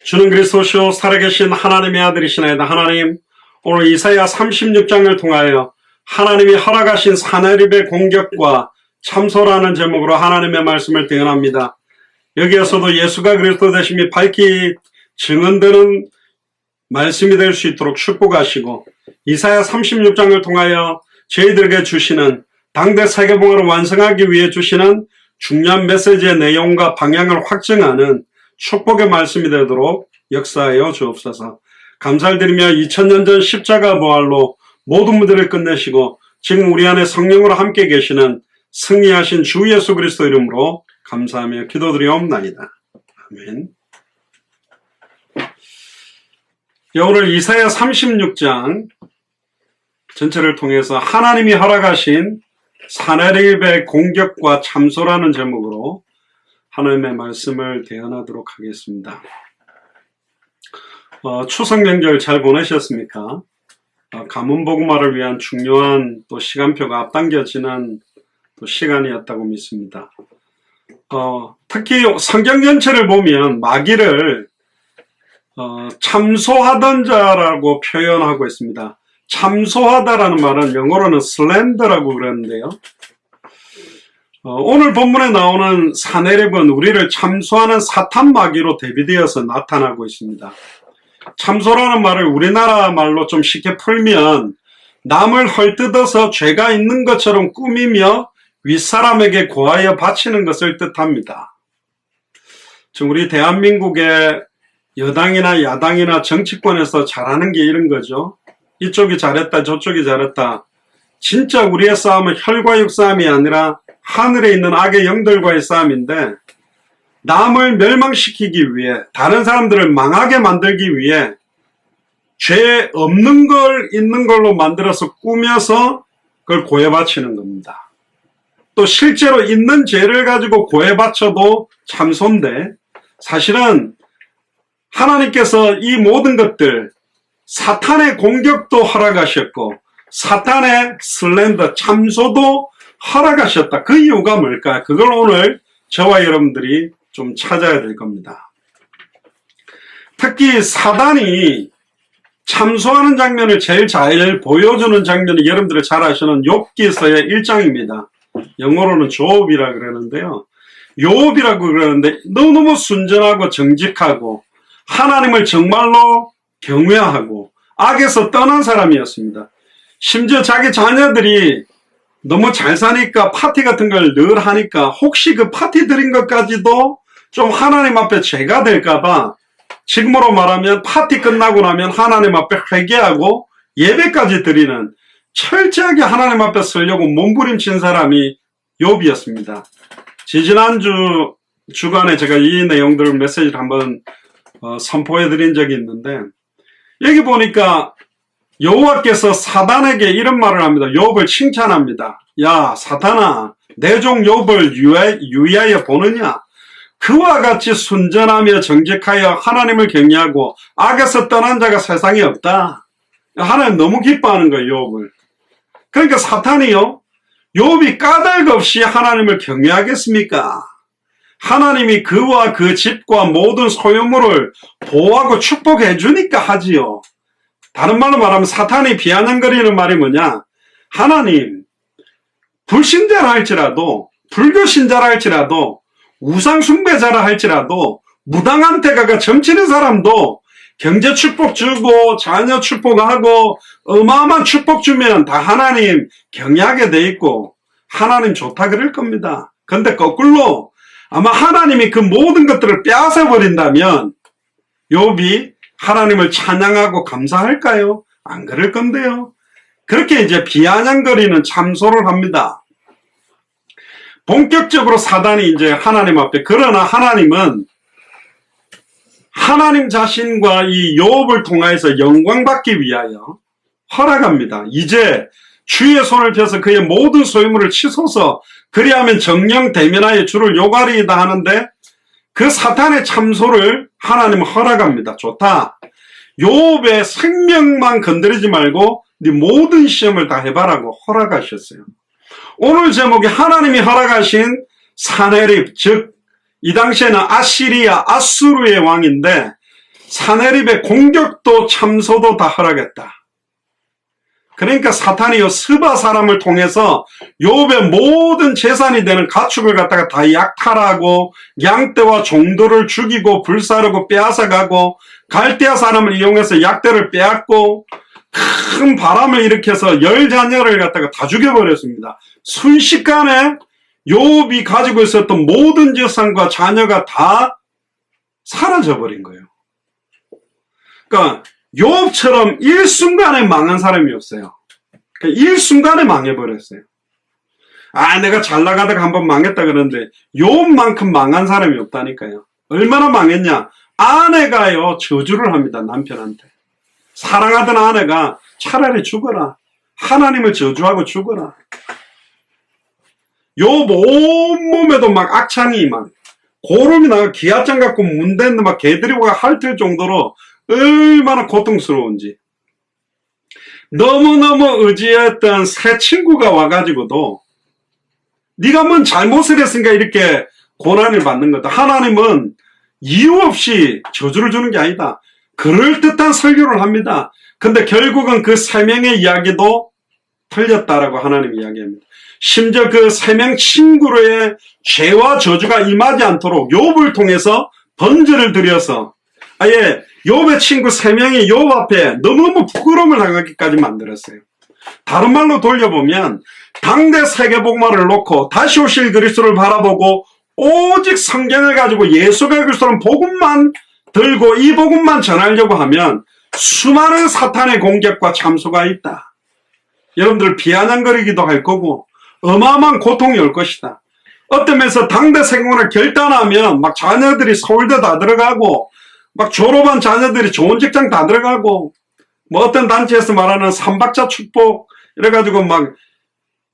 주는 그리스도시요 살아계신 하나님의 아들이시나이다. 하나님, 오늘 이사야 36장을 통하여 하나님이 허락하신 사내립의 공격과 참소라는 제목으로 하나님의 말씀을 대언합니다. 여기에서도 예수가 그리스도 되심이 밝히 증언되는 말씀이 될 수 있도록 축복하시고, 이사야 36장을 통하여 저희들에게 주시는 당대 세계봉화를 완성하기 위해 주시는 중요한 메시지의 내용과 방향을 확증하는 축복의 말씀이 되도록 역사하여 주옵소서. 감사를 드리며 2000년 전 십자가 부활로 모든 문제를 끝내시고 지금 우리 안에 성령으로 함께 계시는 승리하신 주 예수 그리스도 이름으로 감사하며 기도드리옵나이다. 아멘. 오늘 이사야 36장 전체를 통해서 하나님이 허락하신 사내립의 공격과 참소라는 제목으로 하나님의 말씀을 대언하도록 하겠습니다. 추석 명절 잘 보내셨습니까? 가문복음화를 위한 중요한 또 시간표가 앞당겨지는 또 시간이었다고 믿습니다. 특히 성경 전체를 보면 마귀를 참소하던 자라고 표현하고 있습니다. 참소하다라는 말은 영어로는 slander라고 그러는데요. 오늘 본문에 나오는 사내립은 우리를 참소하는 사탄 마귀로 대비되어서 나타나고 있습니다. 참소라는 말을 우리나라 말로 좀 쉽게 풀면 남을 헐뜯어서 죄가 있는 것처럼 꾸미며 윗사람에게 고하여 바치는 것을 뜻합니다. 지금 우리 대한민국의 여당이나 야당이나 정치권에서 잘하는 게 이런 거죠. 이쪽이 잘했다 저쪽이 잘했다. 진짜 우리의 싸움은 혈과 육 싸움이 아니라 하늘에 있는 악의 영들과의 싸움인데, 남을 멸망시키기 위해, 다른 사람들을 망하게 만들기 위해 죄 없는 걸 있는 걸로 만들어서 꾸며서 그걸 고해 바치는 겁니다. 또 실제로 있는 죄를 가지고 고해 바쳐도 참소인데, 사실은 하나님께서 이 모든 것들 사탄의 공격도 허락하셨고 사탄의 슬렌더 참소도 허락하셨다. 그 이유가 뭘까? 그걸 오늘 저와 여러분들이 좀 찾아야 될 겁니다. 특히 사단이 참소하는 장면을 제일 잘 보여주는 장면이 여러분들이 잘 아시는 욥기서의 1장입니다. 영어로는 조업이라 그러는데요. 욥이라고 그러는데 너무너무 순전하고 정직하고 하나님을 정말로 경외하고 악에서 떠난 사람이었습니다. 심지어 자기 자녀들이 너무 잘 사니까 파티 같은 걸 늘 하니까 혹시 그 파티 드린 것까지도 좀 하나님 앞에 죄가 될까봐 지금으로 말하면 파티 끝나고 나면 하나님 앞에 회개하고 예배까지 드리는 철저하게 하나님 앞에 서려고 몸부림친 사람이 욥이었습니다. 지지난주 주간에 제가 이 내용들을 메시지를 한번 선포해 드린 적이 있는데, 여기 보니까 여호와께서 사단에게 이런 말을 합니다. 욥을 칭찬합니다. 야 사탄아, 내 종 욥을 유의하여 보느냐? 그와 같이 순전하며 정직하여 하나님을 경외하고 악에서 떠난 자가 세상에 없다. 하나님 너무 기뻐하는 거예요, 욥을. 그러니까 사탄이요, 욥이 까닭 없이 하나님을 경외하겠습니까? 하나님이 그와 그 집과 모든 소유물을 보호하고 축복해 주니까 하지요. 다른 말로 말하면 사탄이 비아냥거리는 말이 뭐냐? 하나님, 불신자라 할지라도, 불교 신자라 할지라도, 우상 숭배자라 할지라도, 무당한 태가가 점치는 사람도 경제 축복 주고 자녀 축복하고 어마어마한 축복 주면 다 하나님 경외하게 돼 있고 하나님 좋다 그럴 겁니다. 근데 거꾸로 아마 하나님이 그 모든 것들을 빼앗아 버린다면 욥이 하나님을 찬양하고 감사할까요? 안 그럴 건데요. 그렇게 이제 비아냥거리는 참소를 합니다. 본격적으로 사단이 이제 하나님 앞에, 그러나 하나님은 하나님 자신과 이 욥을 통하여서 영광받기 위하여 허락합니다. 이제 주의 손을 펴서 그의 모든 소유물을 치소서, 그리하면 정령 대면하여 주를 요구하리이다 하는데 그 사탄의 참소를 하나님은 허락합니다. 좋다. 욥의 생명만 건드리지 말고 네 모든 시험을 다 해봐라고 허락하셨어요. 오늘 제목이 하나님이 허락하신 사내립, 즉 이 당시에는 아시리아, 아수르의 왕인데 사내립의 공격도 참소도 다 허락했다. 그러니까 사탄이 요 스바 사람을 통해서 욥의 모든 재산이 되는 가축을 갖다가 다 약탈하고 양떼와 종들을 죽이고 불사르고 빼앗아가고 갈대아 사람을 이용해서 약대를 빼앗고 큰 바람을 일으켜서 열 자녀를 갖다가 다 죽여버렸습니다. 순식간에 욥이 가지고 있었던 모든 재산과 자녀가 다 사라져버린 거예요. 그러니까 욥처럼 일순간에 망한 사람이 없어요. 일순간에 망해버렸어요. 내가 잘 나가다가 한번 망했다 그러는데 욥만큼 망한 사람이 없다니까요. 얼마나 망했냐? 아내가요 저주를 합니다. 남편한테. 사랑하던 아내가 차라리 죽어라. 하나님을 저주하고 죽어라. 욥 온몸에도 막 악창이 막 고름이 나가 기아장 갖고 문대는데 막 개들이 와 핥을 정도로 얼마나 고통스러운지. 너무너무 의지했던 새 친구가 와가지고도 네가 뭔 잘못을 했으니까 이렇게 고난을 받는 거다. 하나님은 이유 없이 저주를 주는 게 아니다. 그럴듯한 설교를 합니다. 근데 결국은 그 세 명의 이야기도 틀렸다라고 하나님이 이야기합니다. 심지어 그 세 명 친구의 죄와 저주가 임하지 않도록 욥을 통해서 번제를 드려서 아예 욥의 친구 세 명이 욥 앞에 너무너무 부끄러움을 당하기까지 만들었어요. 다른 말로 돌려보면 당대 세계복음화를 놓고 다시 오실 그리스도를 바라보고 오직 성경을 가지고 예수가 그리스도는 복음만 들고 이 복음만 전하려고 하면 수많은 사탄의 공격과 참소가 있다. 여러분들 비아냥거리기도 할 거고 어마어마한 고통이 올 것이다. 어떤 면에서 당대 생활을 결단하면 막 자녀들이 서울대 다 들어가고 막 졸업한 자녀들이 좋은 직장 다 들어가고 뭐 어떤 단체에서 말하는 삼박자 축복 이래가지고 막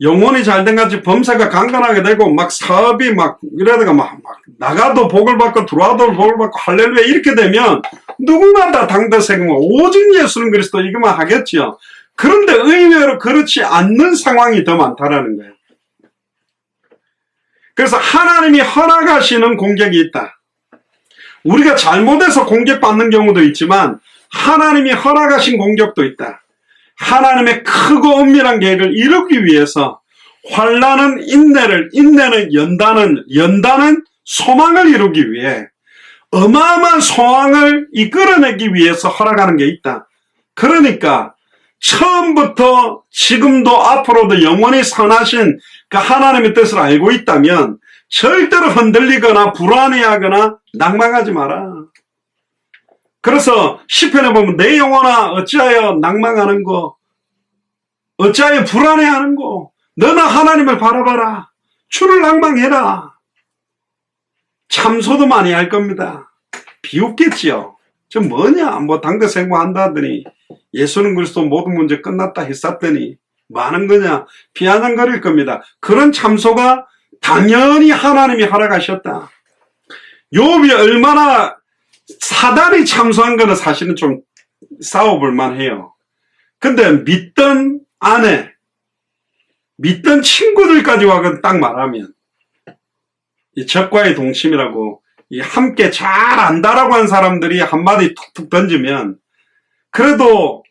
영혼이 잘된 같이 범사가 강건하게 되고 막 사업이 막 이러다가 막 나가도 복을 받고 들어와도 복을 받고 할렐루야 이렇게 되면 누구나 다 당대 생활 오직 예수는 그리스도 이것만 하겠지요. 그런데 의외로 그렇지 않는 상황이 더 많다라는 거예요. 그래서 하나님이 허락하시는 공격이 있다. 우리가 잘못해서 공격받는 경우도 있지만 하나님이 허락하신 공격도 있다. 하나님의 크고 은밀한 계획을 이루기 위해서 환난은 인내를, 인내는 연단은 소망을 이루기 위해 어마어마한 소망을 이끌어내기 위해서 허락하는 게 있다. 그러니까 처음부터 지금도 앞으로도 영원히 선하신 그 하나님의 뜻을 알고 있다면 절대로 흔들리거나 불안해하거나 낭망하지 마라. 그래서 시편에 보면 내 영혼아 어찌하여 낭망하는 거 어찌하여 불안해하는 거 너나 하나님을 바라봐라. 주를 낭망해라. 참소도 많이 할 겁니다. 비웃겠지요. 저 뭐냐 뭐 당대 생활한다더니 예수는 그리스도 모든 문제 끝났다 했었더니 많은 거냐 비아냥거릴 겁니다. 그런 참소가 당연히 하나님이 허락하셨다. 욥이 얼마나 사단이 참소한 거는 사실은 좀 싸워볼 만해요. 근데 믿던 아내, 믿던 친구들까지 와서 딱 말하면 이 적과의 동침이라고 이 함께 잘 안다라고 한 사람들이 한마디 툭툭 던지면 그래도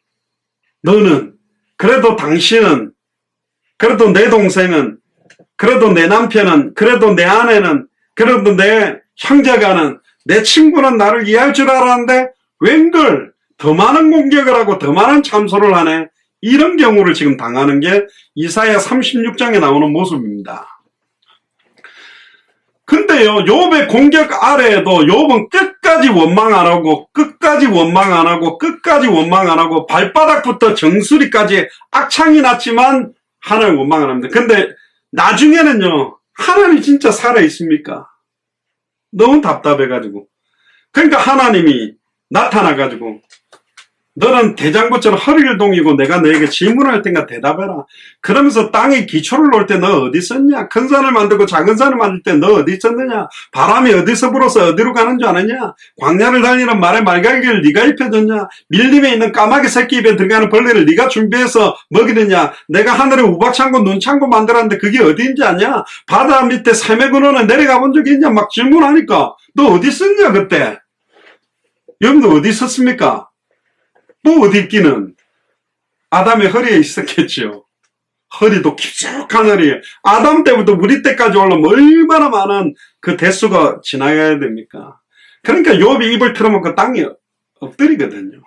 너는, 그래도 당신은, 그래도 내 동생은, 그래도 내 남편은, 그래도 내 아내는, 그래도 내 형제가는, 내 친구는 나를 이해할 줄 알았는데 웬걸 더 많은 공격을 하고 더 많은 참소를 하네. 이런 경우를 지금 당하는 게 이사야 36장에 나오는 모습입니다. 근데요, 욥의 공격 아래에도 욥은 끝까지 원망 안 하고, 끝까지 원망 안 하고, 끝까지 원망 안 하고, 발바닥부터 정수리까지 악창이 났지만, 하나님 원망 안 합니다. 근데 나중에는요, 하나님 진짜 살아있습니까? 너무 답답해가지고. 그러니까 하나님이 나타나가지고, 너는 대장부처럼 허리를 동이고 내가 너에게 질문할 테니까 대답해라. 그러면서 땅에 기초를 놓을 때 너 어디 있었냐? 큰 산을 만들고 작은 산을 만들 때 너 어디 있었느냐? 바람이 어디서 불어서 어디로 가는 줄 아느냐? 광야를 달리는 말의 말갈기를 네가 입혀줬냐? 밀림에 있는 까마귀 새끼 입에 들어가는 벌레를 네가 준비해서 먹이느냐? 내가 하늘에 우박창고 눈창고 만들었는데 그게 어디인지 아냐? 바다 밑에 샘의 근원에 내려가 본 적이 있냐? 막 질문하니까 너 어디 있었냐 그때? 여러분들 어디 있었습니까? 뭐 어디 있기는 아담의 허리에 있었겠죠. 허리도 깊숙한 허리에. 아담 때부터 우리 때까지 올라오면 얼마나 많은 그 대수가 지나가야 됩니까? 그러니까 욥이 입을 틀어먹고 땅에 엎드리거든요.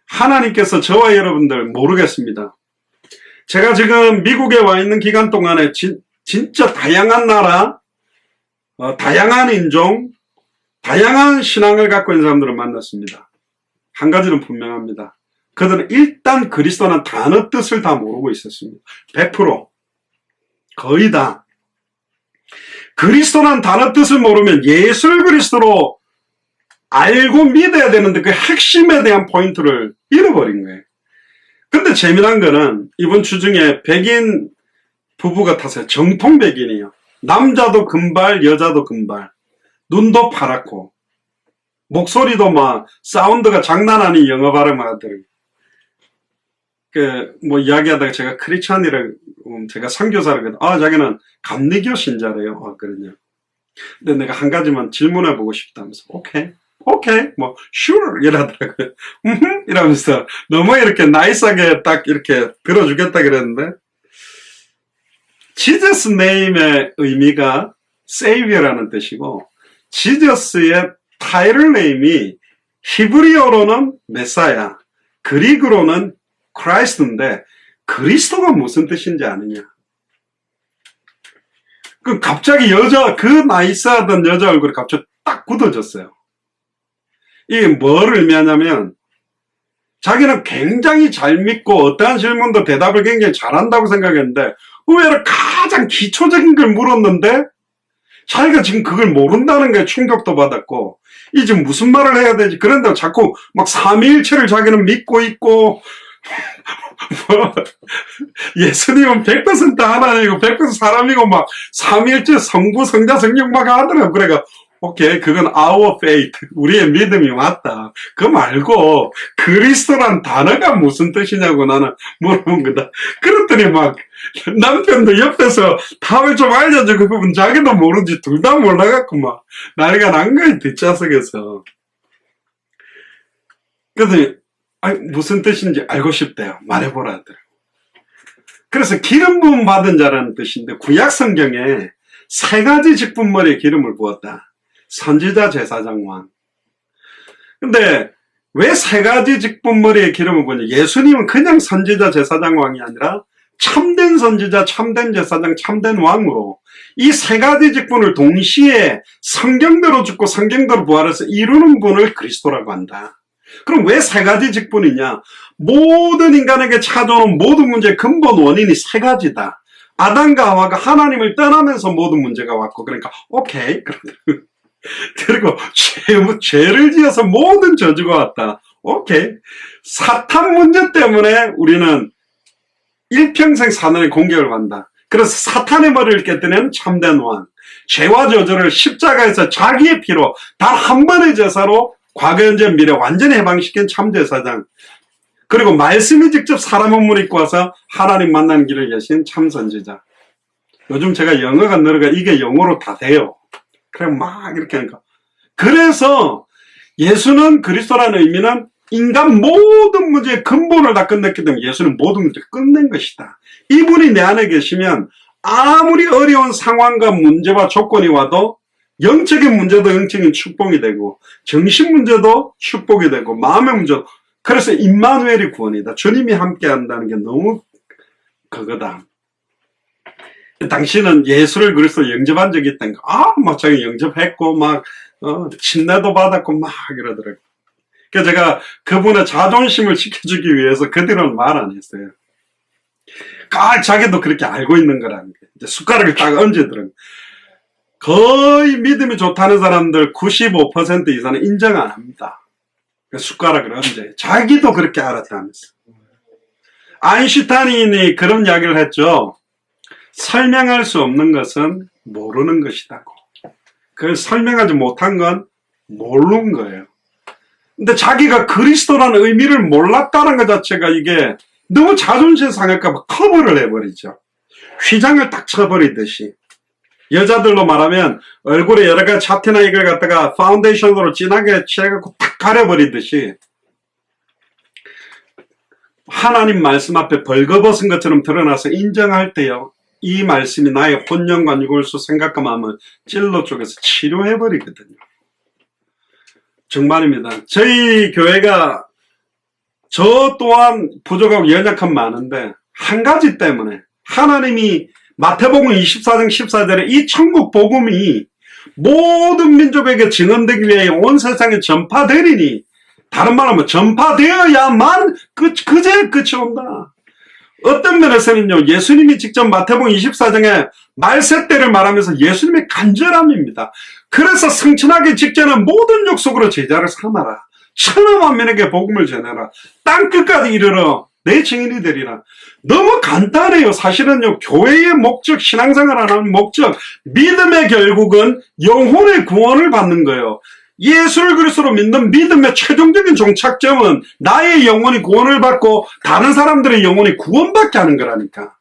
하나님께서 저와 여러분들 모르겠습니다. 제가 지금 미국에 와 있는 기간 동안에 진짜 다양한 나라, 다양한 인종, 다양한 신앙을 갖고 있는 사람들을 만났습니다. 한 가지는 분명합니다. 그들은 일단 그리스도라는 단어 뜻을 다 모르고 있었습니다. 100% 거의 다. 그리스도라는 단어 뜻을 모르면 예수를 그리스도로 알고 믿어야 되는데 그 핵심에 대한 포인트를 잃어버린 거예요. 근데 재미난 거는 이번 주 중에 백인 부부가 탔어요. 정통 백인이에요. 남자도 금발, 여자도 금발. 눈도 파랗고 목소리도 막 사운드가 장난 아닌 영어 발음을 하더라고요. 뭐 이야기하다가 제가 크리스찬이라고 제가 선교사라거든. 자기는 감리교 신자래요. 그러냐. 근데 내가 한 가지만 질문해 보고 싶다면서 오케이 뭐 sure 이러더라고요. 이러면서 너무 이렇게 나이스하게 딱 이렇게 들어주겠다 그랬는데 지저스 네임의 의미가 Savior라는 뜻이고 지저스의 타이틀 네임이 히브리어로는 메사야, 그리그로는 크라이스트인데 그리스도가 무슨 뜻인지 아느냐? 그 갑자기 그 나이스하던 여자 얼굴이 갑자기 딱 굳어졌어요. 이게 뭐를 의미하냐면 자기는 굉장히 잘 믿고 어떠한 질문도 대답을 굉장히 잘한다고 생각했는데 의외로 가장 기초적인 걸 물었는데 자기가 지금 그걸 모른다는 게 충격도 받았고 이 지금 무슨 말을 해야 되지? 그런데 자꾸 막 삼위일체를 자기는 믿고 있고 뭐 예수님은 100% 하나님이고 100% 사람이고 막 삼위일체 성부 성자 성령 막 하더라고. 그래가 오케이 그건 our faith 우리의 믿음이 맞다. 그거 말고 그리스도란 단어가 무슨 뜻이냐고 나는 물어본 거다. 그랬더니 막 남편도 옆에서 답을 좀 알려주고 그분 자기도 모르지 둘 다 몰라갖고 막 난리가 난 거야 뒷좌석에서. 그래서 무슨 뜻인지 알고 싶대요. 말해보라 하더라고. 그래서 기름 부음 받은 자라는 뜻인데 구약 성경에 세 가지 직분머리에 기름을 부었다. 선지자, 제사장, 왕. 근데 왜 세 가지 직분머리에 기름을 부었냐? 예수님은 그냥 선지자, 제사장, 왕이 아니라 참된 선지자, 참된 제사장, 참된 왕으로 이 세 가지 직분을 동시에 성경대로 죽고 성경대로 부활해서 이루는 분을 그리스도라고 한다. 그럼 왜 세 가지 직분이냐? 모든 인간에게 찾아오는 모든 문제의 근본 원인이 세 가지다. 아담과 하와가 하나님을 떠나면서 모든 문제가 왔고 그러니까 오케이. 그리고 죄를 지어서 모든 저주가 왔다. 오케이. 사탄 문제 때문에 우리는 일평생 사단의 공격을 받는다. 그래서 사탄의 머리를 깨뜨리는 참된 왕. 죄와 저주를 십자가에서 자기의 피로 단 한 번의 제사로 과거, 현재, 미래 완전히 해방시킨 참제사장. 그리고 말씀이 직접 사람 옷물 입고 와서 하나님 만나는 길을 여신 참선지자. 요즘 제가 영어가 늘어가 이게 영어로 다 돼요. 그래 막 이렇게 하니까. 그래서 예수는 그리스도라는 의미는 인간 모든 문제의 근본을 다 끝냈기 때문에 예수는 모든 문제를 끝낸 것이다. 이분이 내 안에 계시면 아무리 어려운 상황과 문제와 조건이 와도 영적인 문제도 영적인 축복이 되고 정신 문제도 축복이 되고 마음의 문제도. 그래서 임마누엘이 구원이다. 주님이 함께 한다는 게 너무 그거다. 당신은 예수를 그리스도 영접한 적이 있다니까. 막 자기 영접했고 막 침례도 받았고 막 이러더라고요. 그래서 제가 그분의 자존심을 지켜주기 위해서 그 뒤로는 말 안 했어요. 자기도 그렇게 알고 있는 거라는 게. 이제 숟가락을 딱 얹어더라고요. 거의 믿음이 좋다는 사람들 95% 이상은 인정 안 합니다. 숟가락을 얹어요. 자기도 그렇게 알았다면서. 아인슈타인이 그런 이야기를 했죠. 설명할 수 없는 것은 모르는 것이다고. 그걸 설명하지 못한 건 모르는 거예요. 근데 자기가 그리스도라는 의미를 몰랐다는 것 자체가 이게 너무 자존심 상할까 봐 커버를 해버리죠. 휘장을 딱 쳐버리듯이. 여자들로 말하면 얼굴에 여러 가지 차트나 이걸 갖다가 파운데이션으로 진하게 칠해갖고 탁 가려버리듯이 하나님 말씀 앞에 벌거벗은 것처럼 드러나서 인정할 때요, 이 말씀이 나의 혼연관 유골수 생각과 마음을 찔러 쪽에서 치료해버리거든요. 정말입니다. 저희 교회가 저 또한 부족하고 연약한 많은데 한 가지 때문에 하나님이 마태복음 24장 14절에 이 천국 복음이 모든 민족에게 증언되기 위해 온 세상에 전파되리니, 다른 말하면 전파되어야만 그제 끝이 온다. 어떤 면에서는요, 예수님이 직접 마태복음 24장에 말세때를 말하면서 예수님의 간절함입니다. 그래서 승천하기 직전에 모든 족속으로 제자를 삼아라. 천하만민에게 복음을 전해라. 땅끝까지 이르러 내 증인이 되리라. 너무 간단해요. 사실은요, 교회의 목적, 신앙생활을 하는 목적, 믿음의 결국은 영혼의 구원을 받는 거예요. 예수를 그리스도로 믿는 믿음의 최종적인 종착점은 나의 영혼이 구원을 받고 다른 사람들의 영혼이 구원받게 하는 거라니까.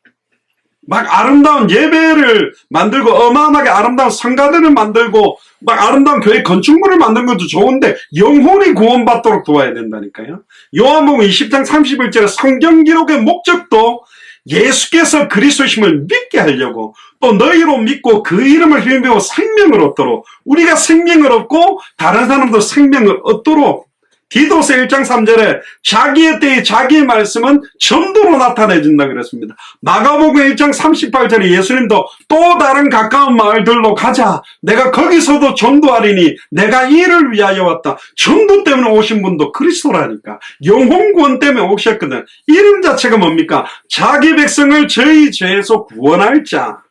막 아름다운 예배를 만들고 어마어마하게 아름다운 성가대를 만들고 막 아름다운 교회 건축물을 만드는 것도 좋은데 영혼이 구원받도록 도와야 된다니까요. 요한복음 20장 31절에 성경 기록의 목적도 예수께서 그리스도심을 믿게 하려고, 또 너희로 믿고 그 이름을 힘입어 생명을 얻도록, 우리가 생명을 얻고 다른 사람도 생명을 얻도록, 디도서 1장 3절에 자기의 때에 자기의 말씀은 전도로 나타내준다 그랬습니다. 마가복음 1장 38절에 예수님도 또 다른 가까운 마을들로 가자. 내가 거기서도 전도하리니 내가 이를 위하여 왔다. 전도 때문에 오신 분도 그리스도라니까. 영혼 구원 때문에 오셨거든. 이름 자체가 뭡니까? 자기 백성을 저희 죄에서 구원할 자.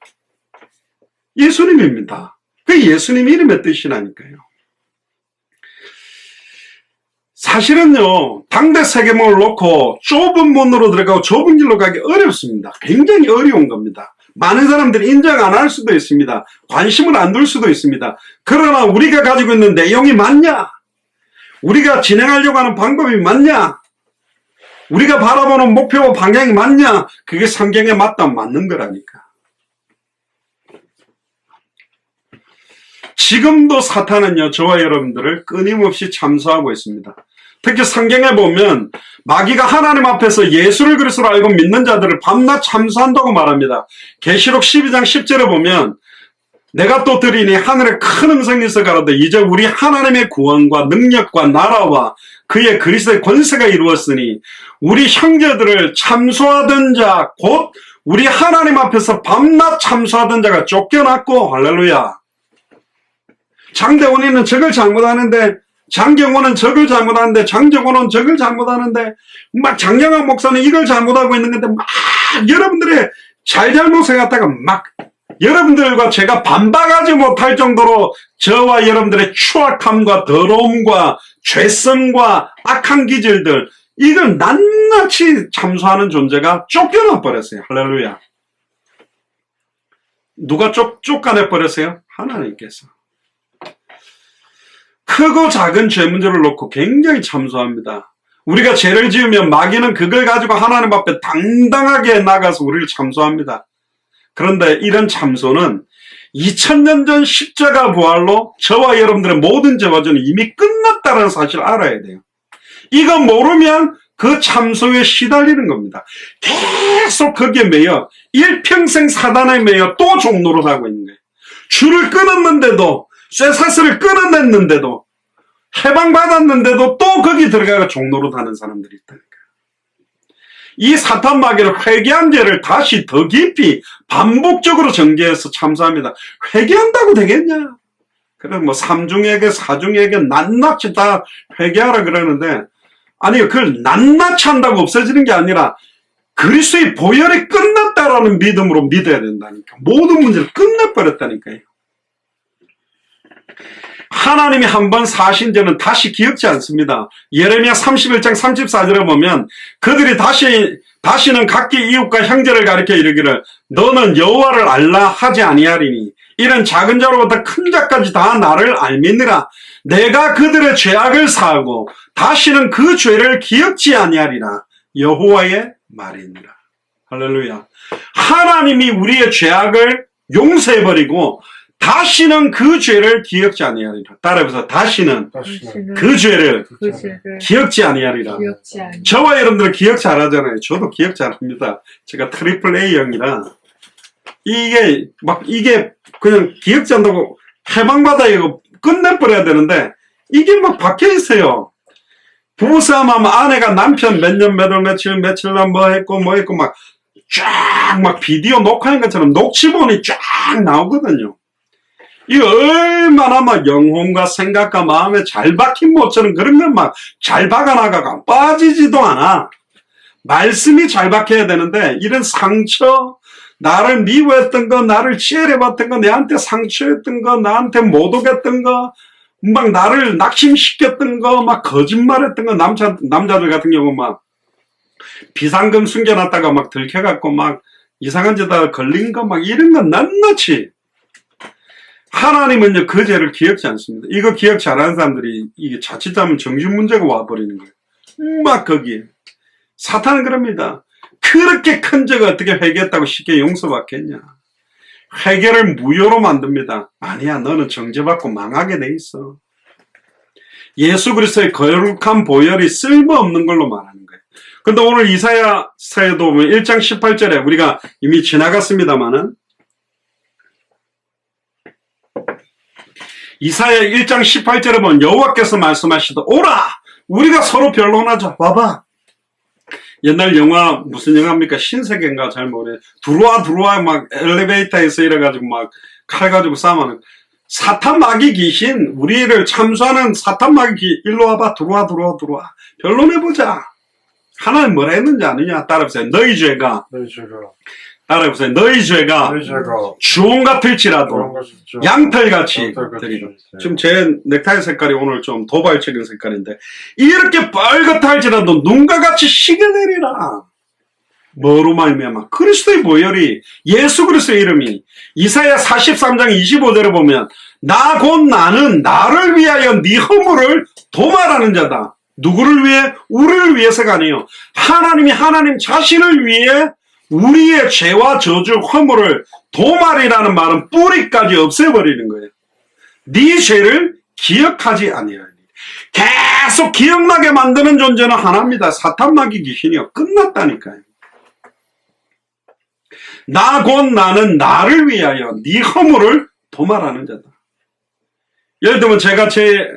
예수님입니다. 그 예수님 이름의 뜻이라니까요. 사실은요, 당대 세계문을 놓고 좁은 문으로 들어가고 좁은 길로 가기 어렵습니다. 굉장히 어려운 겁니다. 많은 사람들이 인정 안 할 수도 있습니다. 관심을 안 둘 수도 있습니다. 그러나 우리가 가지고 있는 내용이 맞냐? 우리가 진행하려고 하는 방법이 맞냐? 우리가 바라보는 목표와 방향이 맞냐? 그게 성경에 맞다면 맞는 거라니까. 지금도 사탄은요, 저와 여러분들을 끊임없이 참소하고 있습니다. 특히 성경에 보면 마귀가 하나님 앞에서 예수를 그리스도로 알고 믿는 자들을 밤낮 참소한다고 말합니다. 계시록 12장 10절에 보면 내가 또 들으니 하늘에 큰 음성이 있어 가로되 이제 우리 하나님의 구원과 능력과 나라와 그의 그리스도의 권세가 이루었으니 우리 형제들을 참소하던 자 곧 우리 하나님 앞에서 밤낮 참소하던 자가 쫓겨났고, 할렐루야. 장대원이는 저걸 잘못하는데, 장경호는 저걸 잘못하는데, 장정호는 저걸 잘못하는데, 막 장영학 목사는 이걸 잘못하고 있는 건데, 막 여러분들의 잘잘못을 갖다가 막 여러분들과 제가 반박하지 못할 정도로 저와 여러분들의 추악함과 더러움과 죄성과 악한 기질들, 이걸 낱낱이 참소하는 존재가 쫓겨나 버렸어요. 할렐루야. 누가 쫓아내 버렸어요? 하나님께서. 크고 작은 죄 문제를 놓고 굉장히 참소합니다. 우리가 죄를 지으면 마귀는 그걸 가지고 하나님 앞에 당당하게 나가서 우리를 참소합니다. 그런데 이런 참소는 2000년 전 십자가 부활로 저와 여러분들의 모든 죄와 죄는 이미 끝났다는 사실을 알아야 돼요. 이거 모르면 그 참소에 시달리는 겁니다. 계속 거기에 매여 일평생 사단에 매여 또 종노릇 하고 있는 거예요. 줄을 끊었는데도, 쇠사슬을 끊어냈는데도, 해방받았는데도 또 거기 들어가서 종노릇 하는 사람들이 있다니까. 이 사탄 마귀를 회개한 죄를 다시 더 깊이 반복적으로 전개해서 참소합니다. 회개한다고 되겠냐? 그래 뭐 삼중에게 사중에게 낱낱이 다 회개하라 그러는데, 아니요, 그걸 낱낱이 한다고 없어지는 게 아니라 그리스도의 보혈이 끝났다라는 믿음으로 믿어야 된다니까. 모든 문제를 끝내버렸다니까요. 하나님이 한번 사신 죄는 다시 기억지 않습니다. 예레미야 31장 34절에 보면 그들이 다시는 각기 이웃과 형제를 가리켜 이르기를 너는 여호와를 알라 하지 아니하리니 이런 작은 자로부터 큰 자까지 다 나를 알미니라. 내가 그들의 죄악을 사하고 다시는 그 죄를 기억지 아니하리라. 여호와의 말이니라. 할렐루야. 하나님이 우리의 죄악을 용서해버리고 다시는 그 죄를 기억지 아니하리라. 따라해보세요. 다시는 그 죄를 기억지 아니하리라. 저와 여러분들은 기억 잘하잖아요. 저도 기억 잘합니다. 제가 트리플 A형이라 이게 그냥 기억지 않다고 해방받아 이거 끝내버려야 되는데 이게 막 박혀있어요. 부부싸움하면 아내가 남편 몇 년 몇 월 며칠 날 뭐 했고 막 쫙 막 비디오 녹화한 것처럼 녹취본이 쫙 나오거든요. 이거 얼마나 막 영혼과 생각과 마음에 잘 박힌 모처럼 그런 건 막 잘 박아나가가 빠지지도 않아. 말씀이 잘 박혀야 되는데 이런 상처, 나를 미워했던 거, 나를 치열해봤던 거, 내한테 상처했던 거, 나한테 모독했던 거, 막 나를 낙심시켰던 거, 막 거짓말했던 거, 남자들 같은 경우 막 비상금 숨겨놨다가 막 들켜갖고 막 이상한 데다가 걸린 거 막 이런 건 낱낱이. 하나님은요 그 죄를 기억지 않습니다. 이거 기억 잘하는 사람들이 이게 자칫하면 정신 문제가 와버리는 거예요. 막 거기에. 사탄은 그럽니다. 그렇게 큰 죄가 어떻게 회개했다고 쉽게 용서받겠냐. 회개를 무효로 만듭니다. 아니야, 너는 정죄받고 망하게 돼 있어. 예수 그리스도의 거룩한 보혈이 쓸모없는 걸로 말하는 거예요. 근데 오늘 이사야서에도 보면 1장 18절에 우리가 이미 지나갔습니다만은 이사야 1장 18절에 보면 여호와께서 말씀하시더 오라 우리가 서로 변론하자. 봐봐. 옛날 영화 무슨 영화입니까? 신세계인가 잘 모르겠네. 들어와 막 엘리베이터에서 이래가지고 막 칼 가지고 싸우는 사탄 마귀 귀신 우리를 참수하는 사탄 마귀 귀신 일로 와봐. 들어와 변론해보자. 하나님 뭐라 했는지 아느냐? 따라해보세요. 너희 죄가 따라해보세요. 너희 죄가 주홍 같을지라도 양털같이 되리라. 지금 제 넥타이 색깔이 오늘 좀 도발적인 색깔인데 이렇게 빨갛할지라도 눈과 같이 희게 되리라. 뭐로 말미암아? 그리스도의 보혈이 예수 그리스도의 이름이 이사야 43장 25절에 보면 나 곧 나는 나를 위하여 네 허물을 도말하는 자다. 누구를 위해? 우리를 위해서가 아니에요. 하나님이 하나님 자신을 위해 우리의 죄와 저주, 허물을 도말이라는 말은 뿌리까지 없애버리는 거예요. 네 죄를 기억하지 아니하리니. 계속 기억나게 만드는 존재는 하나입니다. 사탄 마귀 귀신이요. 끝났다니까요. 나 곧 나는 나를 위하여 네 허물을 도말하는 자다. 예를 들면 제가 제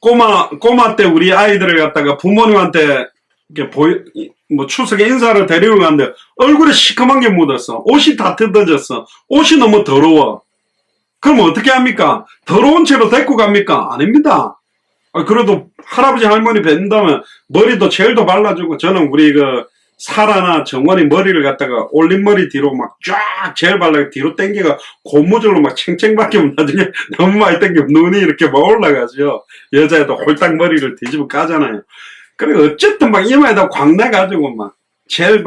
꼬마 때 우리 아이들을 갖다가 부모님한테 이렇게 추석에 인사를 데리고 갔는데 얼굴에 시커먼 게 묻었어. 옷이 다 뜯어졌어. 옷이 너무 더러워. 그럼 어떻게 합니까? 더러운 채로 데리고 갑니까? 아닙니다. 그래도 할아버지 할머니 뵌다면 머리도 젤도 발라주고 저는 우리 사라나 정원이 머리를 갖다가 올림머리 뒤로 막 쫙 젤 발라서 뒤로 당겨가 고무줄로 막 챙챙박히면 나중에 너무 많이 당기면 눈이 이렇게 막 올라가죠. 여자애도 홀딱 머리를 뒤집어 까잖아요. 그래 어쨌든 막 이마에다 광내가지고 막 젤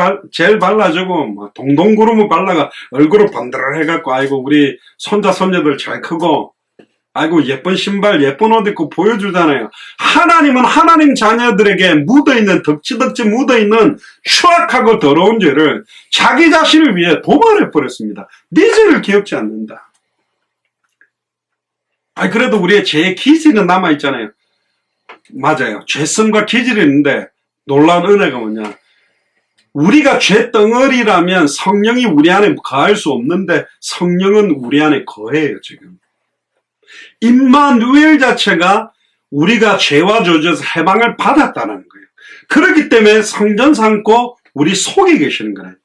발라주고 막 동동구름을 발라가 얼굴을 번들어 해갖고 아이고 우리 손자 손녀들 잘 크고 아이고 예쁜 신발 예쁜 옷 입고 보여주잖아요. 하나님은 하나님 자녀들에게 묻어있는 덕지덕지 묻어있는 추악하고 더러운 죄를 자기 자신을 위해 도말해버렸습니다. 네 죄를 기억지 않는다. 그래도 우리의 죄의 기질은 남아있잖아요. 맞아요. 죄성과 기질이 있는데 놀라운 은혜가 뭐냐. 우리가 죄덩어리라면 성령이 우리 안에 거할 수 없는데 성령은 우리 안에 거해요 지금. 임마누엘 자체가 우리가 죄와 저주에서 해방을 받았다는 거예요. 그렇기 때문에 성전 삼고 우리 속에 계시는 거라니까.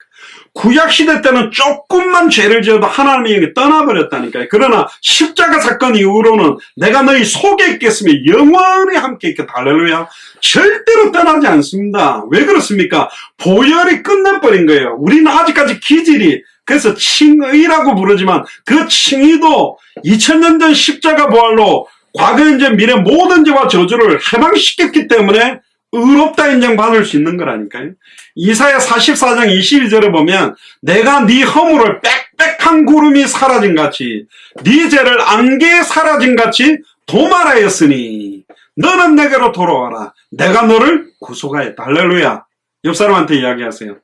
구약시대 때는 조금만 죄를 지어도 하나님이 떠나버렸다니까요. 그러나 십자가 사건 이후로는 내가 너희 속에 있겠으며 영원히 함께 있겠다. 할렐루야. 절대로 떠나지 않습니다. 왜 그렇습니까? 보혈이 끝내버린 거예요. 우리는 아직까지 기질이 그래서 칭의라고 부르지만 그 칭의도 2000년 전 십자가 부활로 과거 현재 미래 모든 죄와 저주를 해방시켰기 때문에 의롭다 인정받을 수 있는 거라니까요. 이사야 44장 22절에 보면 내가 네 허물을 빽빽한 구름이 사라진 같이 네 죄를 안개에 사라진 같이 도말하였으니 너는 내게로 돌아와라. 내가 너를 구속하였다. 할렐루야. 옆 사람한테 이야기하세요.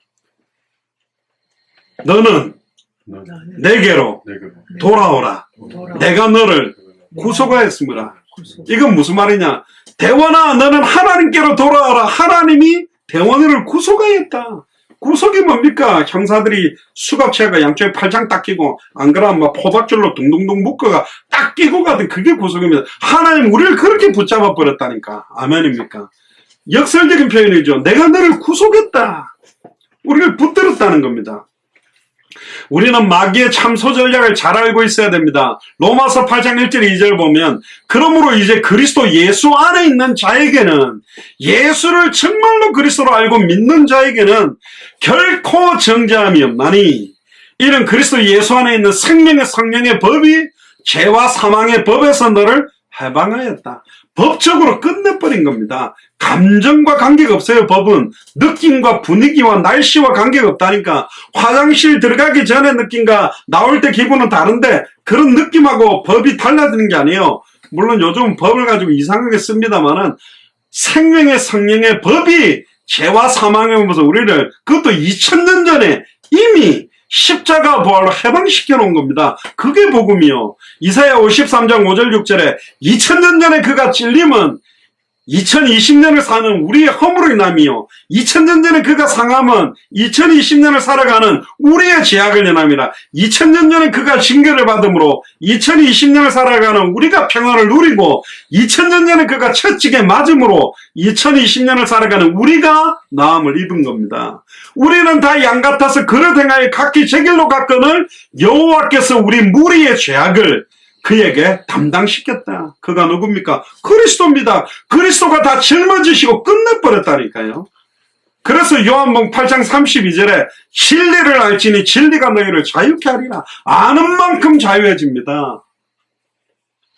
너는 내게로 돌아오라. 내가 너를 구속하였습니다. 이건 무슨 말이냐? 대원아, 너는 하나님께로 돌아와라. 하나님이 대원이를 구속하였다. 구속이 뭡니까? 형사들이 수갑채가 양쪽에 팔짱 딱 끼고, 안 그러면 막 포박줄로 둥둥둥 묶어가 딱 끼고 가든 그게 구속입니다. 하나님 우리를 그렇게 붙잡아 버렸다니까. 아멘입니까? 역설적인 표현이죠. 내가 너를 구속했다. 우리를 붙들었다는 겁니다. 우리는 마귀의 참소 전략을 잘 알고 있어야 됩니다. 로마서 8장 1절 2절 보면, 그러므로 이제 그리스도 예수 안에 있는 자에게는, 예수를 정말로 그리스도로 알고 믿는 자에게는 결코 정죄함이 없나니, 이는 그리스도 예수 안에 있는 생명의 성령의 법이 죄와 사망의 법에서 너를 해방하였다. 법적으로 끝내버린 겁니다. 감정과 관계가 없어요. 법은 느낌과 분위기와 날씨와 관계가 없다니까. 화장실 들어가기 전에 느낌과 나올 때 기분은 다른데, 그런 느낌하고 법이 달라지는 게 아니에요. 물론 요즘 법을 가지고 이상하게 씁니다만은, 생명의 성령의 법이 죄와 사망의 법에서 우리를, 그것도 2000년 전에 이미 십자가 부활로 해방시켜 놓은 겁니다. 그게 복음이요. 이사야 53장 5절 6절에 2000년 전에 그가 찔림은 2020년을 사는 우리의 허물의 남이요, 2000년 전에 그가 상함은 2020년을 살아가는 우리의 죄악을 연함이라. 2000년 전에 그가 징계를 받음으로 2020년을 살아가는 우리가 평안을 누리고, 2000년 전에 그가 채찍에 맞음으로 2020년을 살아가는 우리가 나음을 입은 겁니다. 우리는 다 양 같아서 그릇 행하여 각기 제 길로 갔거늘 여호와께서 우리 무리의 죄악을 그에게 담당시켰다. 그가 누굽니까? 그리스도입니다. 그리스도가 다 짊어지시고 끝내버렸다니까요. 그래서 요한복음 8장 32절에 진리를 알지니 진리가 너희를 자유케 하리라. 아는 만큼 자유해집니다.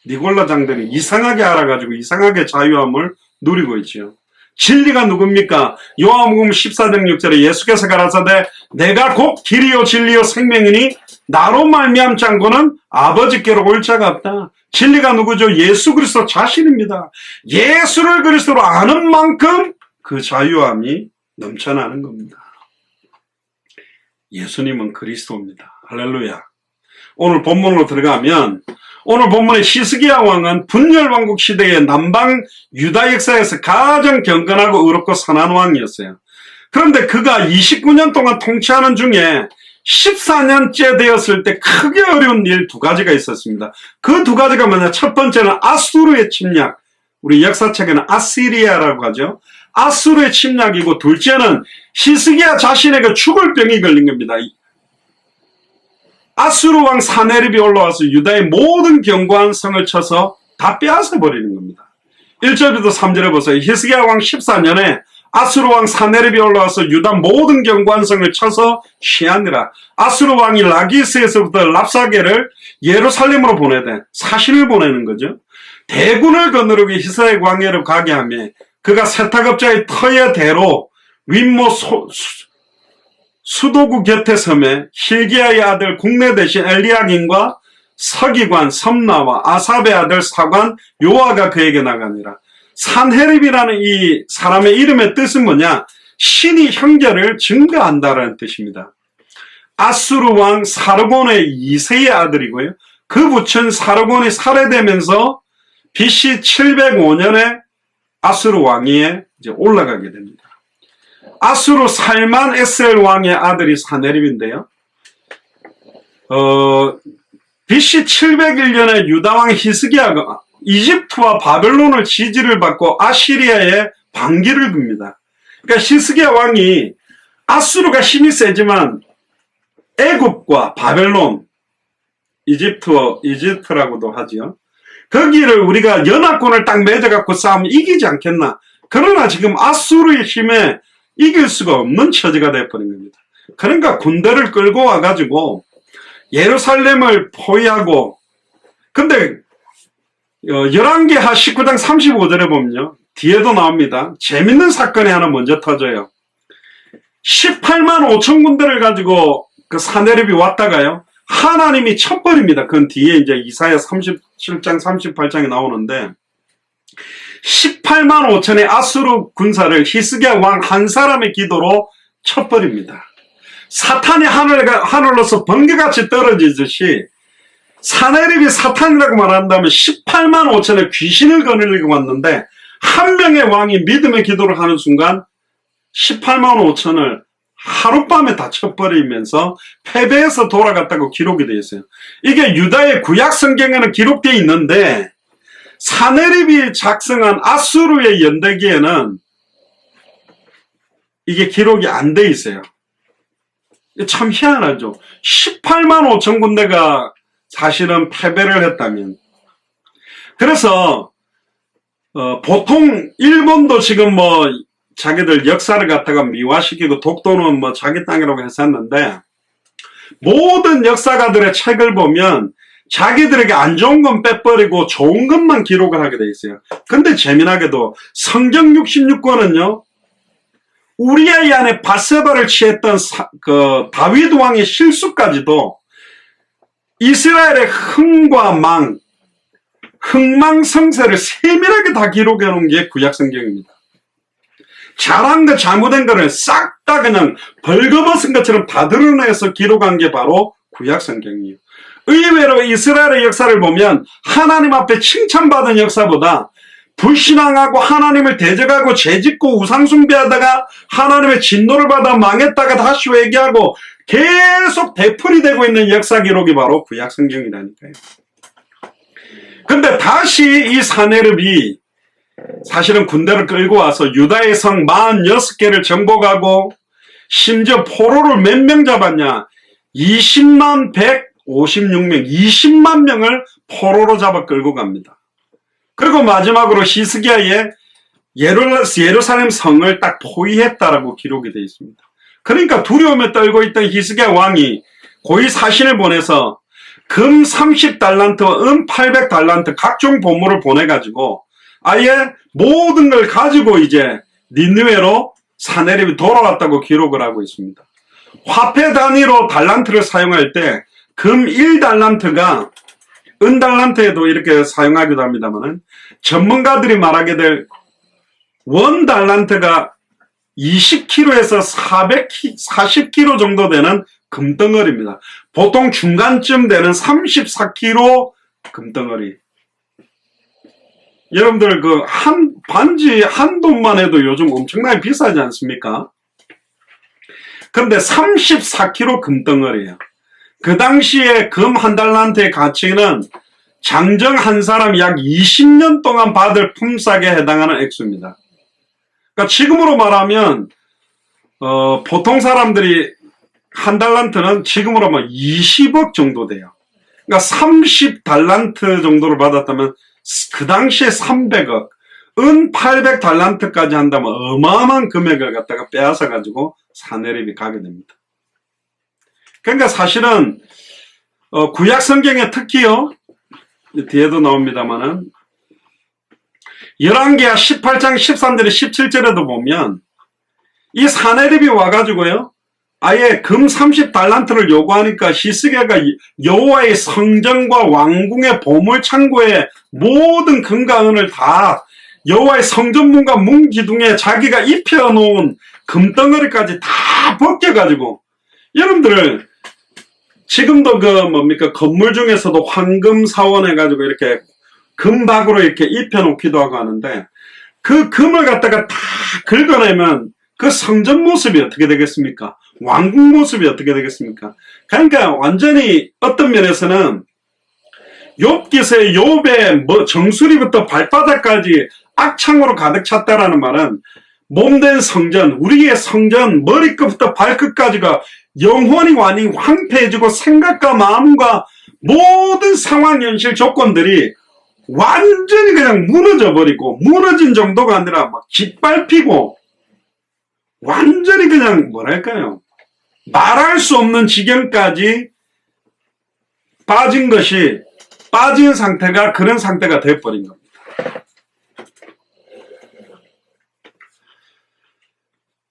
니골라 장들이 이상하게 알아가지고 이상하게 자유함을 누리고 있지요. 진리가 누굽니까? 요한복음 14장 6절에 예수께서 가라사대 내가 곧 길이요 진리요 생명이니 나로 말미암지 않고는 아버지께로 올 자가 없다. 진리가 누구죠? 예수 그리스도 자신입니다. 예수를 그리스도로 아는 만큼 그 자유함이 넘쳐나는 겁니다. 예수님은 그리스도입니다. 할렐루야. 오늘 본문으로 들어가면, 오늘 본문의 히스기야 왕은 분열왕국 시대의 남방 유다 역사에서 가장 경건하고 의롭고 선한 왕이었어요. 그런데 그가 29년 동안 통치하는 중에 14년째 되었을 때 크게 어려운 일 두 가지가 있었습니다. 그 두 가지가 뭐냐? 첫 번째는 아수르의 침략, 우리 역사책에는 아시리아라고 하죠. 아수르의 침략이고, 둘째는 히스기야 자신에게 죽을 병이 걸린 겁니다. 아수르 왕 사네립이 올라와서 유다의 모든 견고한 성을 쳐서 다 빼앗아 버리는 겁니다. 1절부터 3절에 보세요. 히스기야 왕 14년에 아수르 왕 사네립이 올라와서 유다 모든 견고한 성을 쳐서 취하니라. 아수르 왕이 라기스에서부터 랍사게를 예루살렘으로 보내되, 사신을 보내는 거죠. 대군을 거느리고 히스기야 광야로 가게 하며, 그가 세탁업자의 터의 대로 윗모 수도구 곁에 섬에 hil기야의 아들 국내 대신 엘리야긴과 서기관 섬나와 아삽의 아들 사관 요아가 그에게 나가니라. 산헤립이라는 이 사람의 이름의 뜻은 뭐냐? 신이 형제를 증거한다라는 뜻입니다. 아수르 왕 사르곤의 2세의 아들이고요. 그 부친 사르곤이 살해되면서 BC 705년에 아수르 왕위에 이제 올라가게 됩니다. 아수르 살만 에셀 왕의 아들이 사네립인데요. BC 701년에 유다 왕 히스기야가 이집트와 바벨론을 지지를 받고 아시리아에 반기를 깁니다. 그러니까 히스기야 왕이, 아수르가 힘이 세지만 애굽과 바벨론, 이집트라고도 하죠. 거기를 우리가 연합군을 딱 맺어갖고 싸우면 이기지 않겠나. 그러나 지금 아수르의 힘에 이길 수가 없는 처지가 되어버린 겁니다. 그러니까 군대를 끌고 와가지고 예루살렘을 포위하고, 근데 열왕기하 19장 35절에 보면요, 뒤에도 나옵니다. 재밌는 사건이 하나 먼저 터져요. 18만 5천 군대를 가지고 그 사네립이 왔다가요, 하나님이 쳐버립니다. 그건 뒤에 이제 이사야 37장 38장에 나오는데, 18만 5천의 아수르 군사를 히스기야 왕 한 사람의 기도로 쳐버립니다. 사탄이 하늘로서 번개같이 떨어지듯이 사내립이 사탄이라고 말한다면 18만 5천의 귀신을 거느리고 왔는데 한 명의 왕이 믿음의 기도를 하는 순간 18만 5천을 하룻밤에 다 쳐버리면서 패배해서 돌아갔다고 기록이 되어 있어요. 이게 유다의 구약 성경에는 기록되어 있는데 사내립이 작성한 아수르의 연대기에는 이게 기록이 안 돼 있어요. 참 희한하죠. 18만 5천 군대가 사실은 패배를 했다면. 그래서 보통 일본도 지금 뭐 자기들 역사를 갖다가 미화시키고 독도는 뭐 자기 땅이라고 했었는데 모든 역사가들의 책을 보면 자기들에게 안 좋은 건 빼버리고 좋은 것만 기록을 하게 돼 있어요. 근데 재미나게도 성경 66권은요. 우리아의 안에 밧세바를 취했던 다윗 왕의 실수까지도 이스라엘의 흥과 망, 흥망성쇠를 세밀하게 다 기록해 놓은 게 구약 성경입니다. 잘한 거 잘못된 거를 싹 다 그냥 벌거벗은 것처럼 다 드러내서 기록한 게 바로 구약 성경이에요. 의외로 이스라엘의 역사를 보면 하나님 앞에 칭찬받은 역사보다 불신앙하고 하나님을 대적하고 죄짓고 우상숭배하다가 하나님의 진노를 받아 망했다가 다시 회개하고 계속 되풀이되고 있는 역사 기록이 바로 구약 성경이라니까요. 근데 다시 이 사내립이 사실은 군대를 끌고 와서 유다의 성 46개를 정복하고 심지어 포로를 몇 명 잡았냐? 20만 156명, 20만 명을 포로로 잡아 끌고 갑니다. 그리고 마지막으로 히스기야의 예루살렘 성을 딱 포위했다라고 기록이 되어 있습니다. 그러니까 두려움에 떨고 있던 히스기야 왕이 고위 사신을 보내서 금 30달란트와 은 800달란트 각종 보물을 보내가지고 아예 모든 걸 가지고 이제 니느웨로 사내립이 돌아왔다고 기록을 하고 있습니다. 화폐 단위로 달란트를 사용할 때 금 1달란트가 은 달란트에도 이렇게 사용하기도 합니다만 전문가들이 말하게 될 원 달란트가 20kg에서 440kg 정도 되는 금덩어리입니다. 보통 중간쯤 되는 34kg 금덩어리. 여러분들 반지 한 돈만 해도 요즘 엄청나게 비싸지 않습니까? 근데 34kg 금덩어리예요. 그 당시에 금 한 달란트의 가치는 장정 한 사람 약 20년 동안 받을 품삯에 해당하는 액수입니다. 그러니까 지금으로 말하면 보통 사람들이 한 달란트는 지금으로 하면 20억 정도 돼요. 그러니까 30달란트 정도를 받았다면 그 당시에 300억, 은 800달란트까지 한다면 어마어마한 금액을 갖다가 빼앗아 가지고 사내립이 가게 됩니다. 그러니까 사실은 구약 성경에 특히요, 뒤에도 나옵니다만은 열왕기하 18장 13절에 17절에도 보면 이 사내립이 와가지고요 아예 금 30달란트를 요구하니까 히스기야가 여호와의 성전과 왕궁의 보물창고에 모든 금과 은을 다 여호와의 성전문과 문기둥에 자기가 입혀놓은 금덩어리까지 다 벗겨가지고 여러분들 지금도 건물 중에서도 황금 사원 해가지고 이렇게 금박으로 이렇게 입혀놓기도 하고 하는데 그 금을 갖다가 다 긁어내면 그 성전 모습이 어떻게 되겠습니까? 왕궁 모습이 어떻게 되겠습니까? 그러니까 완전히 어떤 면에서는 욥기서의 욥의 정수리부터 발바닥까지 악창으로 가득 찼다라는 말은 몸된 성전, 우리의 성전 머리끝부터 발끝까지가 영원히 완전히 황폐해지고 생각과 마음과 모든 상황, 현실, 조건들이 완전히 그냥 무너져 버리고 무너진 정도가 아니라 막 짓밟히고 완전히 그냥 뭐랄까요? 말할 수 없는 지경까지 빠진 상태가 그런 상태가 되어버린 겁니다.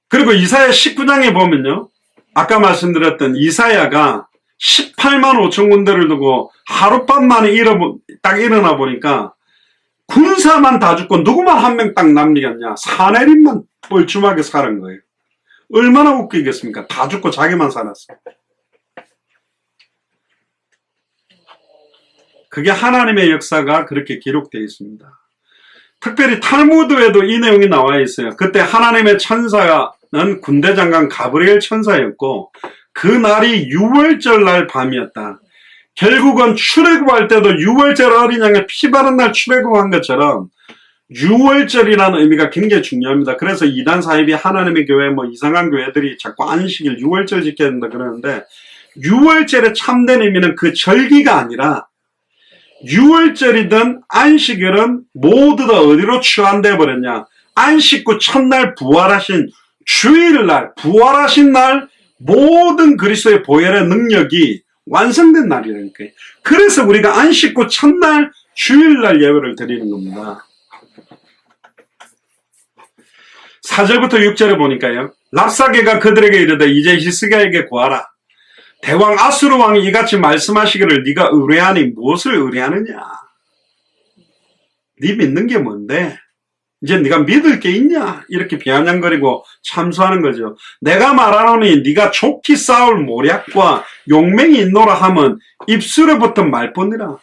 그리고 이사야 19장에 보면요. 아까 말씀드렸던 이사야가 18만 5천 군대를 두고 하룻밤 만에 딱 일어나 보니까 군사만 다 죽고 누구만 한 명 딱 남기겠냐. 사내립만 뻘쭘하게 살은 거예요. 얼마나 웃기겠습니까? 다 죽고 자기만 살았어. 그게 하나님의 역사가 그렇게 기록되어 있습니다. 특별히 탈무드에도 이 내용이 나와 있어요. 그때 하나님의 천사는 군대장관 가브리엘 천사였고 그 날이 유월절 날 밤이었다. 결국은 출애굽할 때도 유월절 어린 양의 피 바른 날 출애굽한 것처럼 유월절이라는 의미가 굉장히 중요합니다. 그래서 이단 사입이 하나님의 교회 뭐 이상한 교회들이 자꾸 안식일 유월절 지켜야 된다 그러는데 유월절의 참된 의미는 그 절기가 아니라 유월절이든 안식일은 모두 다 어디로 취환되어 버렸냐. 안식 후 첫날 부활하신 주일날 부활하신 날 모든 그리스도의 보혈의 능력이 완성된 날이라니까요. 그래서 우리가 안식 후 첫날 주일날 예배를 드리는 겁니다. 4절부터 6절에 보니까요. 랍사게가 그들에게 이르되 이제 히스기야에게 구하라. 대왕 아수르 왕이 이같이 말씀하시기를 네가 의뢰하니 무엇을 의뢰하느냐. 네 믿는 게 뭔데? 이제 네가 믿을 게 있냐? 이렇게 비아냥거리고 참소하는 거죠. 내가 말하노니 네가 좋게 싸울 모략과 용맹이 있노라 하면 입술에 붙은 말뿐이라.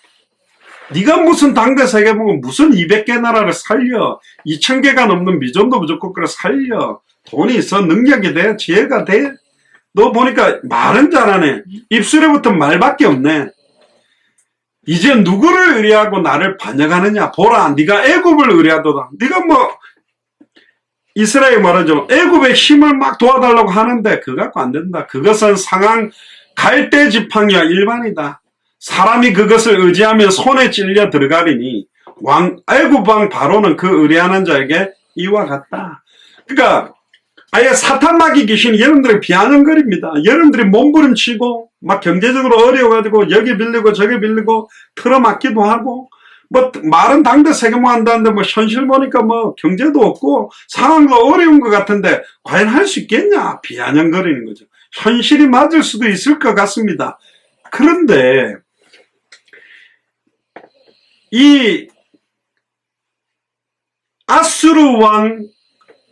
네가 무슨 당대 세계보고 무슨 200개 나라를 살려 2000개가 넘는 미전도 부족국가를 살려. 돈이 있어, 능력이 돼, 지혜가 돼. 너 보니까 말은 잘하네. 입술에 붙은 말밖에 없네. 이제 누구를 의뢰하고 나를 반역하느냐. 보라, 네가 애굽을 의뢰하도다. 네가 뭐 이스라엘 말하죠. 애굽의 힘을 막 도와달라고 하는데 그거 갖고 안 된다. 그것은 상한 갈대 지팡이와 일반이다. 사람이 그것을 의지하면 손에 찔려 들어가리니 애굽 왕 바로는 그 의뢰하는 자에게 이와 같다. 그러니까 아예 사탄마귀 귀신이 여러분들이 비아냥거립니다. 여러분들이 몸부림치고 막 경제적으로 어려워가지고 여기 빌리고 저기 빌리고 틀어막기도 하고 뭐 말은 당대 세계모 한다는데 뭐 현실 보니까 뭐 경제도 없고 상황도 어려운 것 같은데 과연 할 수 있겠냐. 비아냥거리는 거죠. 현실이 맞을 수도 있을 것 같습니다. 그런데 이 아수르 왕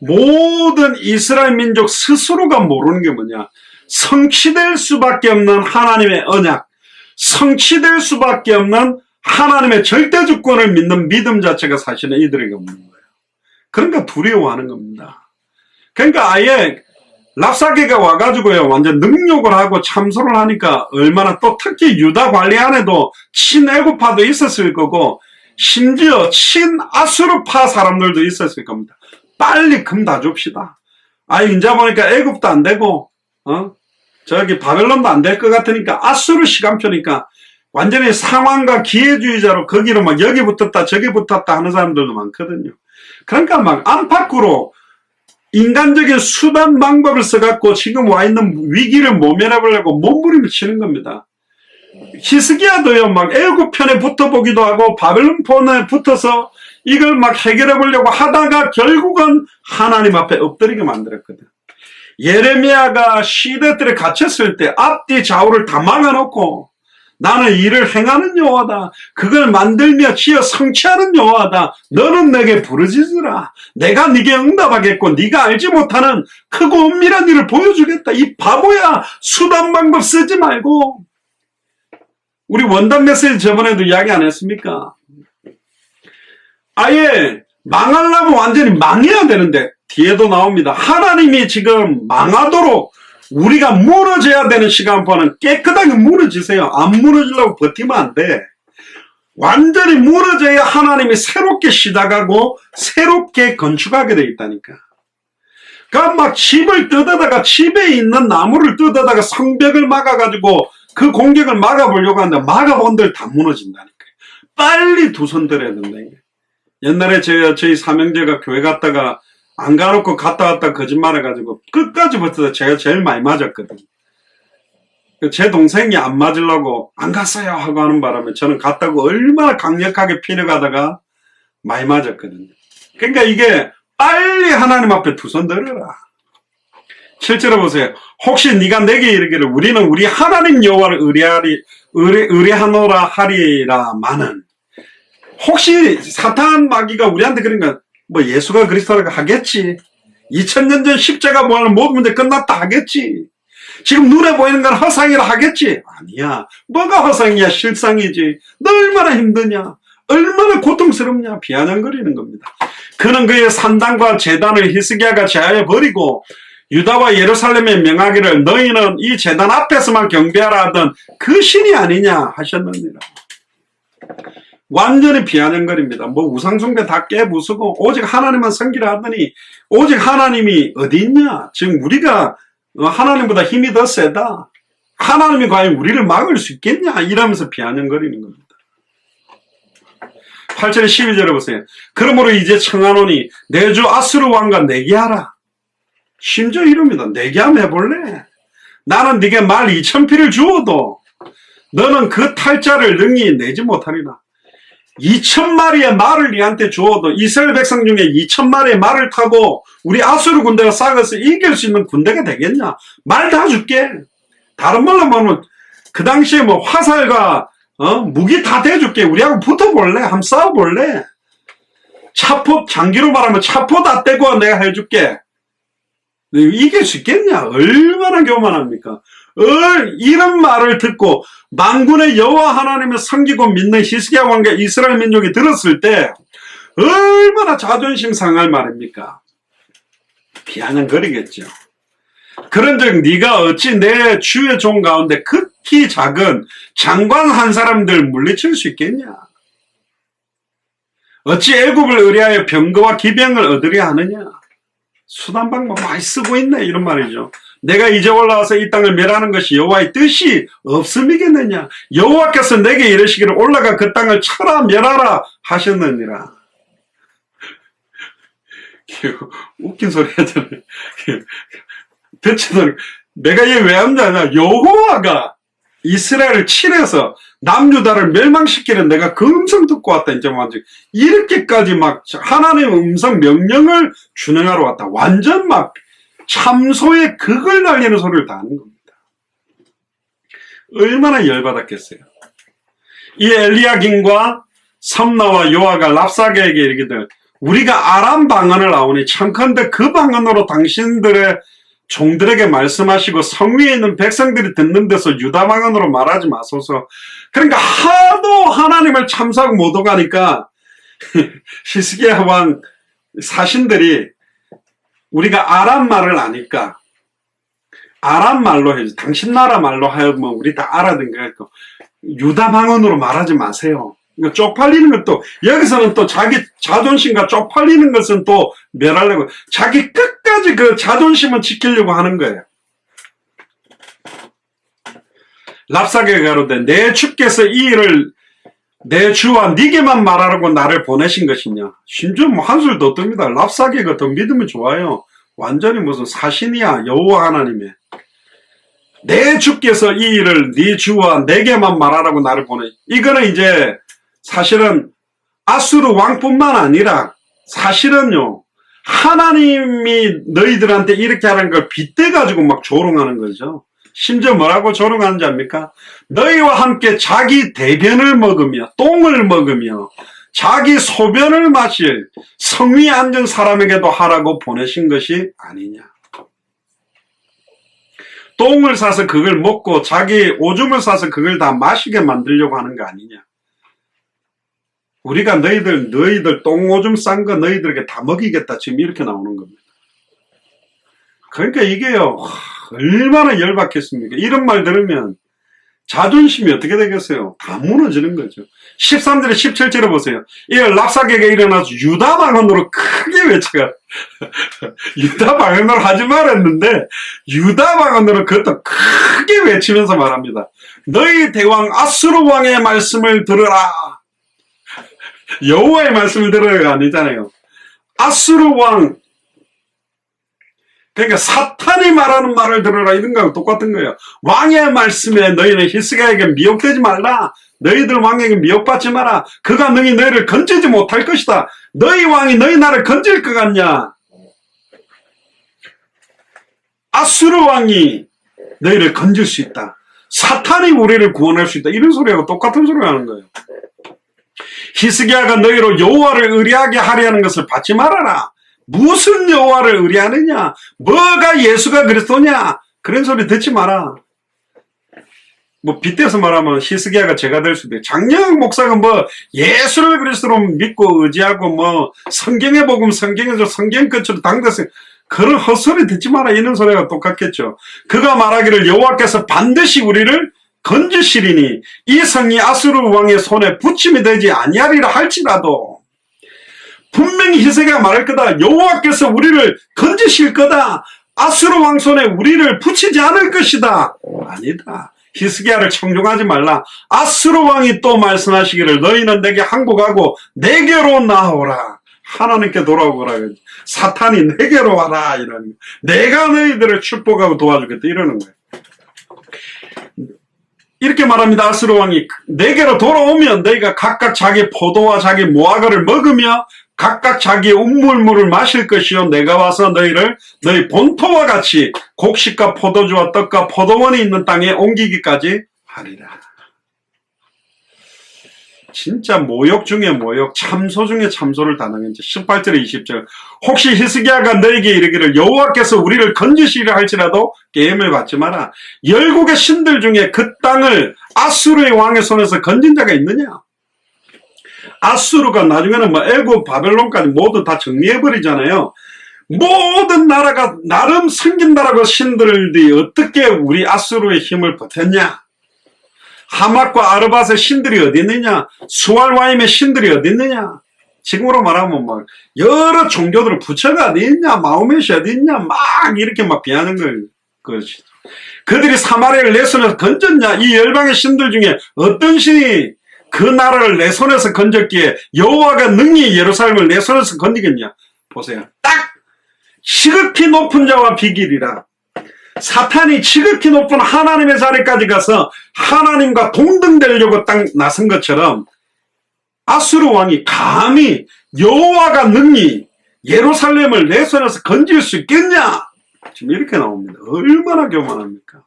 모든 이스라엘 민족 스스로가 모르는 게 뭐냐. 성취될 수밖에 없는 하나님의 언약, 성취될 수밖에 없는 하나님의 절대 주권을 믿는 믿음 자체가 사실은 이들에게 없는 거예요. 그러니까 두려워하는 겁니다. 그러니까 아예 랍사게가 와가지고요 완전 능욕을 하고 참소를 하니까 얼마나, 또 특히 유다 관리 안에도 친애굽파도 있었을 거고 심지어 친아수르파 사람들도 있었을 겁니다. 빨리 금 다 줍시다. 이제 보니까 애굽도 안 되고 저기 바벨론도 안 될 것 같으니까 아수르 시간표니까 완전히 상황과 기회주의자로 거기로 막 여기 붙었다 저기 붙었다 하는 사람들도 많거든요. 그러니까 막 안팎으로 인간적인 수단 방법을 써갖고 지금 와 있는 위기를 모면해보려고 몸부림을 치는 겁니다. 히스기야도요 막 애굽 편에 붙어보기도 하고 바벨론 편에 붙어서 이걸 막 해결해보려고 하다가 결국은 하나님 앞에 엎드리게 만들었거든. 예레미야가 시대들에 갇혔을 때 앞뒤 좌우를 다 막아놓고 나는 이를 행하는 여호와다. 그걸 만들며 지어 성취하는 여호와다. 너는 내게 부르짖으라. 내가 네게 응답하겠고 네가 알지 못하는 크고 은밀한 일을 보여주겠다. 이 바보야. 수단 방법 쓰지 말고. 우리 원단 메시지 저번에도 이야기 안 했습니까? 아예 망하려면 완전히 망해야 되는데 뒤에도 나옵니다. 하나님이 지금 망하도록 우리가 무너져야 되는 시간표는 깨끗하게 무너지세요. 안 무너지려고 버티면 안 돼. 완전히 무너져야 하나님이 새롭게 시작하고 새롭게 건축하게 돼 있다니까. 그러니까 막 집을 뜯어다가 집에 있는 나무를 뜯어다가 성벽을 막아가지고 그 공격을 막아보려고 하는데 막아본들 다 무너진다니까. 빨리 두 손 들어야 된다. 옛날에 저희 삼형제가 교회 갔다가 안 가놓고 갔다 왔다 거짓말해가지고 끝까지 버텨서 제가 제일 많이 맞았거든. 제 동생이 안 맞으려고 안 갔어요 하고 하는 바람에 저는 갔다고 얼마나 강력하게 피려가다가 많이 맞았거든요. 그러니까 이게 빨리 하나님 앞에 두 손 들어라. 실제로 보세요. 혹시 네가 내게 이르기를 우리는 우리 하나님 여호와를 의뢰하노라 하리라마는, 혹시 사탄 마귀가 우리한테 그러니까 뭐 예수가 그리스도라고 하겠지. 2000년 전 십자가 모하는 모든 문제 끝났다 하겠지. 지금 눈에 보이는 건 허상이라 하겠지. 아니야. 뭐가 허상이야. 실상이지. 너 얼마나 힘드냐. 얼마나 고통스럽냐. 비아냥거리는 겁니다. 그는 그의 산당과 제단을 히스기야가 제하여 버리고 유다와 예루살렘에 명하기를 너희는 이 제단 앞에서만 경배하라 하던 그 신이 아니냐 하셨느니라. 완전히 비아냥거립니다. 뭐 우상숭배 다 깨부수고 오직 하나님만 섬기라 하더니 오직 하나님이 어디 있냐. 지금 우리가 하나님보다 힘이 더 세다. 하나님이 과연 우리를 막을 수 있겠냐 이러면서 비아냥거리는 겁니다. 8절 12절에 보세요. 그러므로 이제 청하노니 내 주 아수르 왕과 내기하라. 심지어 이럽니다. 내기하면 해볼래? 나는 네게 말 2000피를 주어도 너는 그 탈자를 능히 내지 못하리라. 2000마리의 말을 니한테 주어도 이스라엘 백성 중에 2000마리의 말을 타고 우리 아수르 군대가 싸워서 이길 수 있는 군대가 되겠냐? 말 다 줄게. 다른 말로 말하면 그 당시에 뭐 화살과 무기 다 대줄게. 우리하고 붙어볼래? 한번 싸워볼래? 차포, 장기로 말하면 차포 다 떼고 내가 해줄게. 이길 수 있겠냐? 얼마나 교만합니까? 이런 말을 듣고 만군의 여호와 하나님을 섬기고 믿는 히스기야 왕과 이스라엘 민족이 들었을 때 얼마나 자존심 상할 말입니까? 비아냥거리겠죠. 그런즉 네가 어찌 내 주의 종 가운데 극히 작은 장관 한 사람들 물리칠 수 있겠냐? 어찌 애굽을 의뢰하여 병거와 기병을 얻으려 하느냐? 수단 방법 많이 쓰고 있네 이런 말이죠. 내가 이제 올라와서 이 땅을 멸하는 것이 여호와의 뜻이 없음이겠느냐? 여호와께서 내게 이르시기를 올라가 그 땅을 쳐라 멸하라 하셨느니라. 웃긴 소리 하잖아요. 대체로 내가 얘 왜 한다냐? 여호와가 이스라엘을 칠해서 남유다를 멸망시키는 내가 그 음성 듣고 왔다. 이제 완전 이렇게까지 막 하나님의 음성 명령을 준행하러 왔다. 완전 막 참소의 극을 날리는 소리를 다 하는 겁니다. 얼마나 열받았겠어요. 이 엘리야김과 삼나와 요아가 랍사게에게 이르기를 우리가 아람 방언을 아오니 참컨대 그 방언으로 당신들의 종들에게 말씀하시고 성 위에 있는 백성들이 듣는 데서 유다 방언으로 말하지 마소서. 그러니까 하도 하나님을 참소하고 못 오가니까 히스기야 왕 사신들이 우리가 아람 말을 아니까 아람 말로 해야지. 당신 나라 말로 하면 우리 다 알아듣는 거. 유다 방언으로 말하지 마세요. 쪽팔리는 것도 여기서는 또 자기 자존심과 쪽팔리는 것은 또 멸하려고 자기 끝까지 그 자존심을 지키려고 하는 거예요. 랍사게가 가로되 내 주께서 이 일을 내 주와 네게만 말하라고 나를 보내신 것이냐. 심지어 뭐 한술 더 뜹니다. 랍사게가 더 믿으면 좋아요. 완전히 무슨 사신이야. 여호와 하나님의 내 주께서 이 일을 네 주와 내게만 말하라고 나를 보내. 이거는 이제 사실은 아수르 왕뿐만 아니라 사실은요 하나님이 너희들한테 이렇게 하는 걸 빗대가지고 막 조롱하는 거죠. 심지어 뭐라고 조롱하는지 압니까? 너희와 함께 자기 대변을 먹으며 똥을 먹으며 자기 소변을 마실 성위에 앉은 사람에게도 하라고 보내신 것이 아니냐. 똥을 싸서 그걸 먹고 자기 오줌을 싸서 그걸 다 마시게 만들려고 하는 거 아니냐. 우리가 너희들 똥오줌 싼 거 너희들에게 다 먹이겠다. 지금 이렇게 나오는 겁니다. 그러니까 이게요, 얼마나 열받겠습니까? 이런 말 들으면 자존심이 어떻게 되겠어요? 다 무너지는 거죠. 13절에 17절에 보세요. 이 랍사게가 일어나서 유다 방언으로 크게 외쳐가. 유다 방언으로 하지 말았는데 유다 방언으로 그것도 크게 외치면서 말합니다. 너희 대왕 아수르 왕의 말씀을 들으라. 여호와의 말씀을 들으라가 아니잖아요. 아수르 왕, 그러니까 사탄이 말하는 말을 들으라 이런 거하고 똑같은 거예요. 왕의 말씀에 너희는 히스기야에게 미혹되지 말라. 너희들 왕에게 미혹받지 마라. 그가 너희를 건지지 못할 것이다. 너희 왕이 너희 나라를 건질 것 같냐? 아수르 왕이 너희를 건질 수 있다. 사탄이 우리를 구원할 수 있다. 이런 소리하고 똑같은 소리를 하는 거예요. 히스기야가 너희로 여호와를 의뢰하게 하려는 것을 받지 말아라. 무슨 여호와를 의뢰하느냐? 뭐가 예수가 그리스도냐? 그런 소리 듣지 마라. 뭐 빗대서 말하면 히스기야가 제가 될 수도 있고, 장영 목사가 뭐 예수를 그리스도로 믿고 의지하고 뭐 성경의 복음 성경에서 성경 끝으로 당겨서 그런 헛소리 듣지 마라, 이런 소리가 똑같겠죠. 그가 말하기를 여호와께서 반드시 우리를 건지시리니 이 성이 아수르 왕의 손에 붙임이 되지 아니하리라 할지라도, 분명히 히스기야가 말할 거다. 여호와께서 우리를 건지실 거다. 아수르 왕 손에 우리를 붙이지 않을 것이다. 아니다. 히스기야를 청종하지 말라. 아수르 왕이 또 말씀하시기를 너희는 내게 항복하고 내게로 나오라. 하나님께 돌아오거라. 사탄이 내게로 와라. 이러는 거예요. 내가 너희들을 축복하고 도와주겠다. 이러는 거예요. 이렇게 말합니다. 아수르 왕이 내게로 돌아오면 너희가 각각 자기 포도와 자기 무화과를 먹으며 각각 자기의 운물물을 마실 것이요 내가 와서 너희를 너희 본토와 같이 곡식과 포도주와 떡과 포도원이 있는 땅에 옮기기까지 하리라. 진짜 모욕 중에 모욕, 참소 중에 참소를 당하겠지. 18절에 20절. 혹시 히스기야가 너에게 이르기를 여호와께서 우리를 건지시리라 할지라도 게임을 받지 마라. 열국의 신들 중에 그 땅을 아수르의 왕의 손에서 건진 자가 있느냐? 아수르가 나중에는 뭐 애굽, 바벨론까지 모두 다 정리해버리잖아요. 모든 나라가 나름 섬긴다라고 신들이 어떻게 우리 아수르의 힘을 버텼냐? 하맛과 아르밧의 신들이 어디 있느냐? 수알와임의 신들이 어디 있느냐? 지금으로 말하면 막 여러 종교들 부처가 어디 있냐? 마호멧이 어디 있냐? 막 이렇게 막 비하는 것이죠. 그들이 사마리아를 내 손에서 건졌냐? 이 열방의 신들 중에 어떤 신이 그 나라를 내 손에서 건졌기에 여호와가 능히 예루살렘을 내 손에서 건지겠냐? 보세요. 딱 지극히 높은 자와 비길이라. 사탄이 지극히 높은 하나님의 자리까지 가서 하나님과 동등되려고 딱 나선 것처럼 아수르 왕이 감히 여호와가 능히 예루살렘을 내 손에서 건질 수 있겠냐? 지금 이렇게 나옵니다. 얼마나 교만합니까?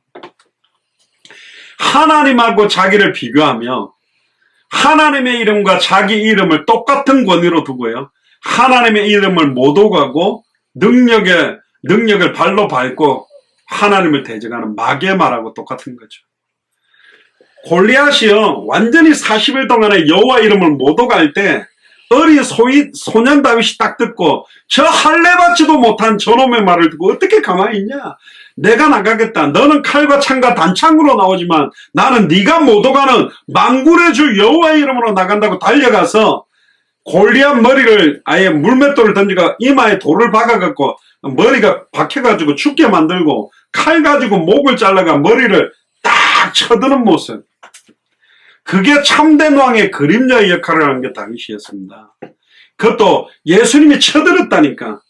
하나님하고 자기를 비교하며 하나님의 이름과 자기 이름을 똑같은 권위로 두고요. 하나님의 이름을 못 오가고 능력을 발로 밟고 하나님을 대적하는 마귀의 말하고 똑같은 거죠. 골리앗이요, 완전히 40일 동안에 여호와 이름을 못 오갈 때 어린 소년 다윗이 딱 듣고 저 할례받지도 못한 저놈의 말을 듣고 어떻게 가만히 있냐? 내가 나가겠다. 너는 칼과 창과 단창으로 나오지만 나는 네가 못 오가는 만군의 주 여호와의 이름으로 나간다고 달려가서 골리앗 머리를 아예 물맷돌을 던지고 이마에 돌을 박아갖고 머리가 박혀가지고 죽게 만들고 칼 가지고 목을 잘라가 머리를 딱 쳐드는 모습. 그게 참된 왕의 그림자의 역할을 하는 게 다윗이었습니다. 그것도 예수님이 쳐들었다니까.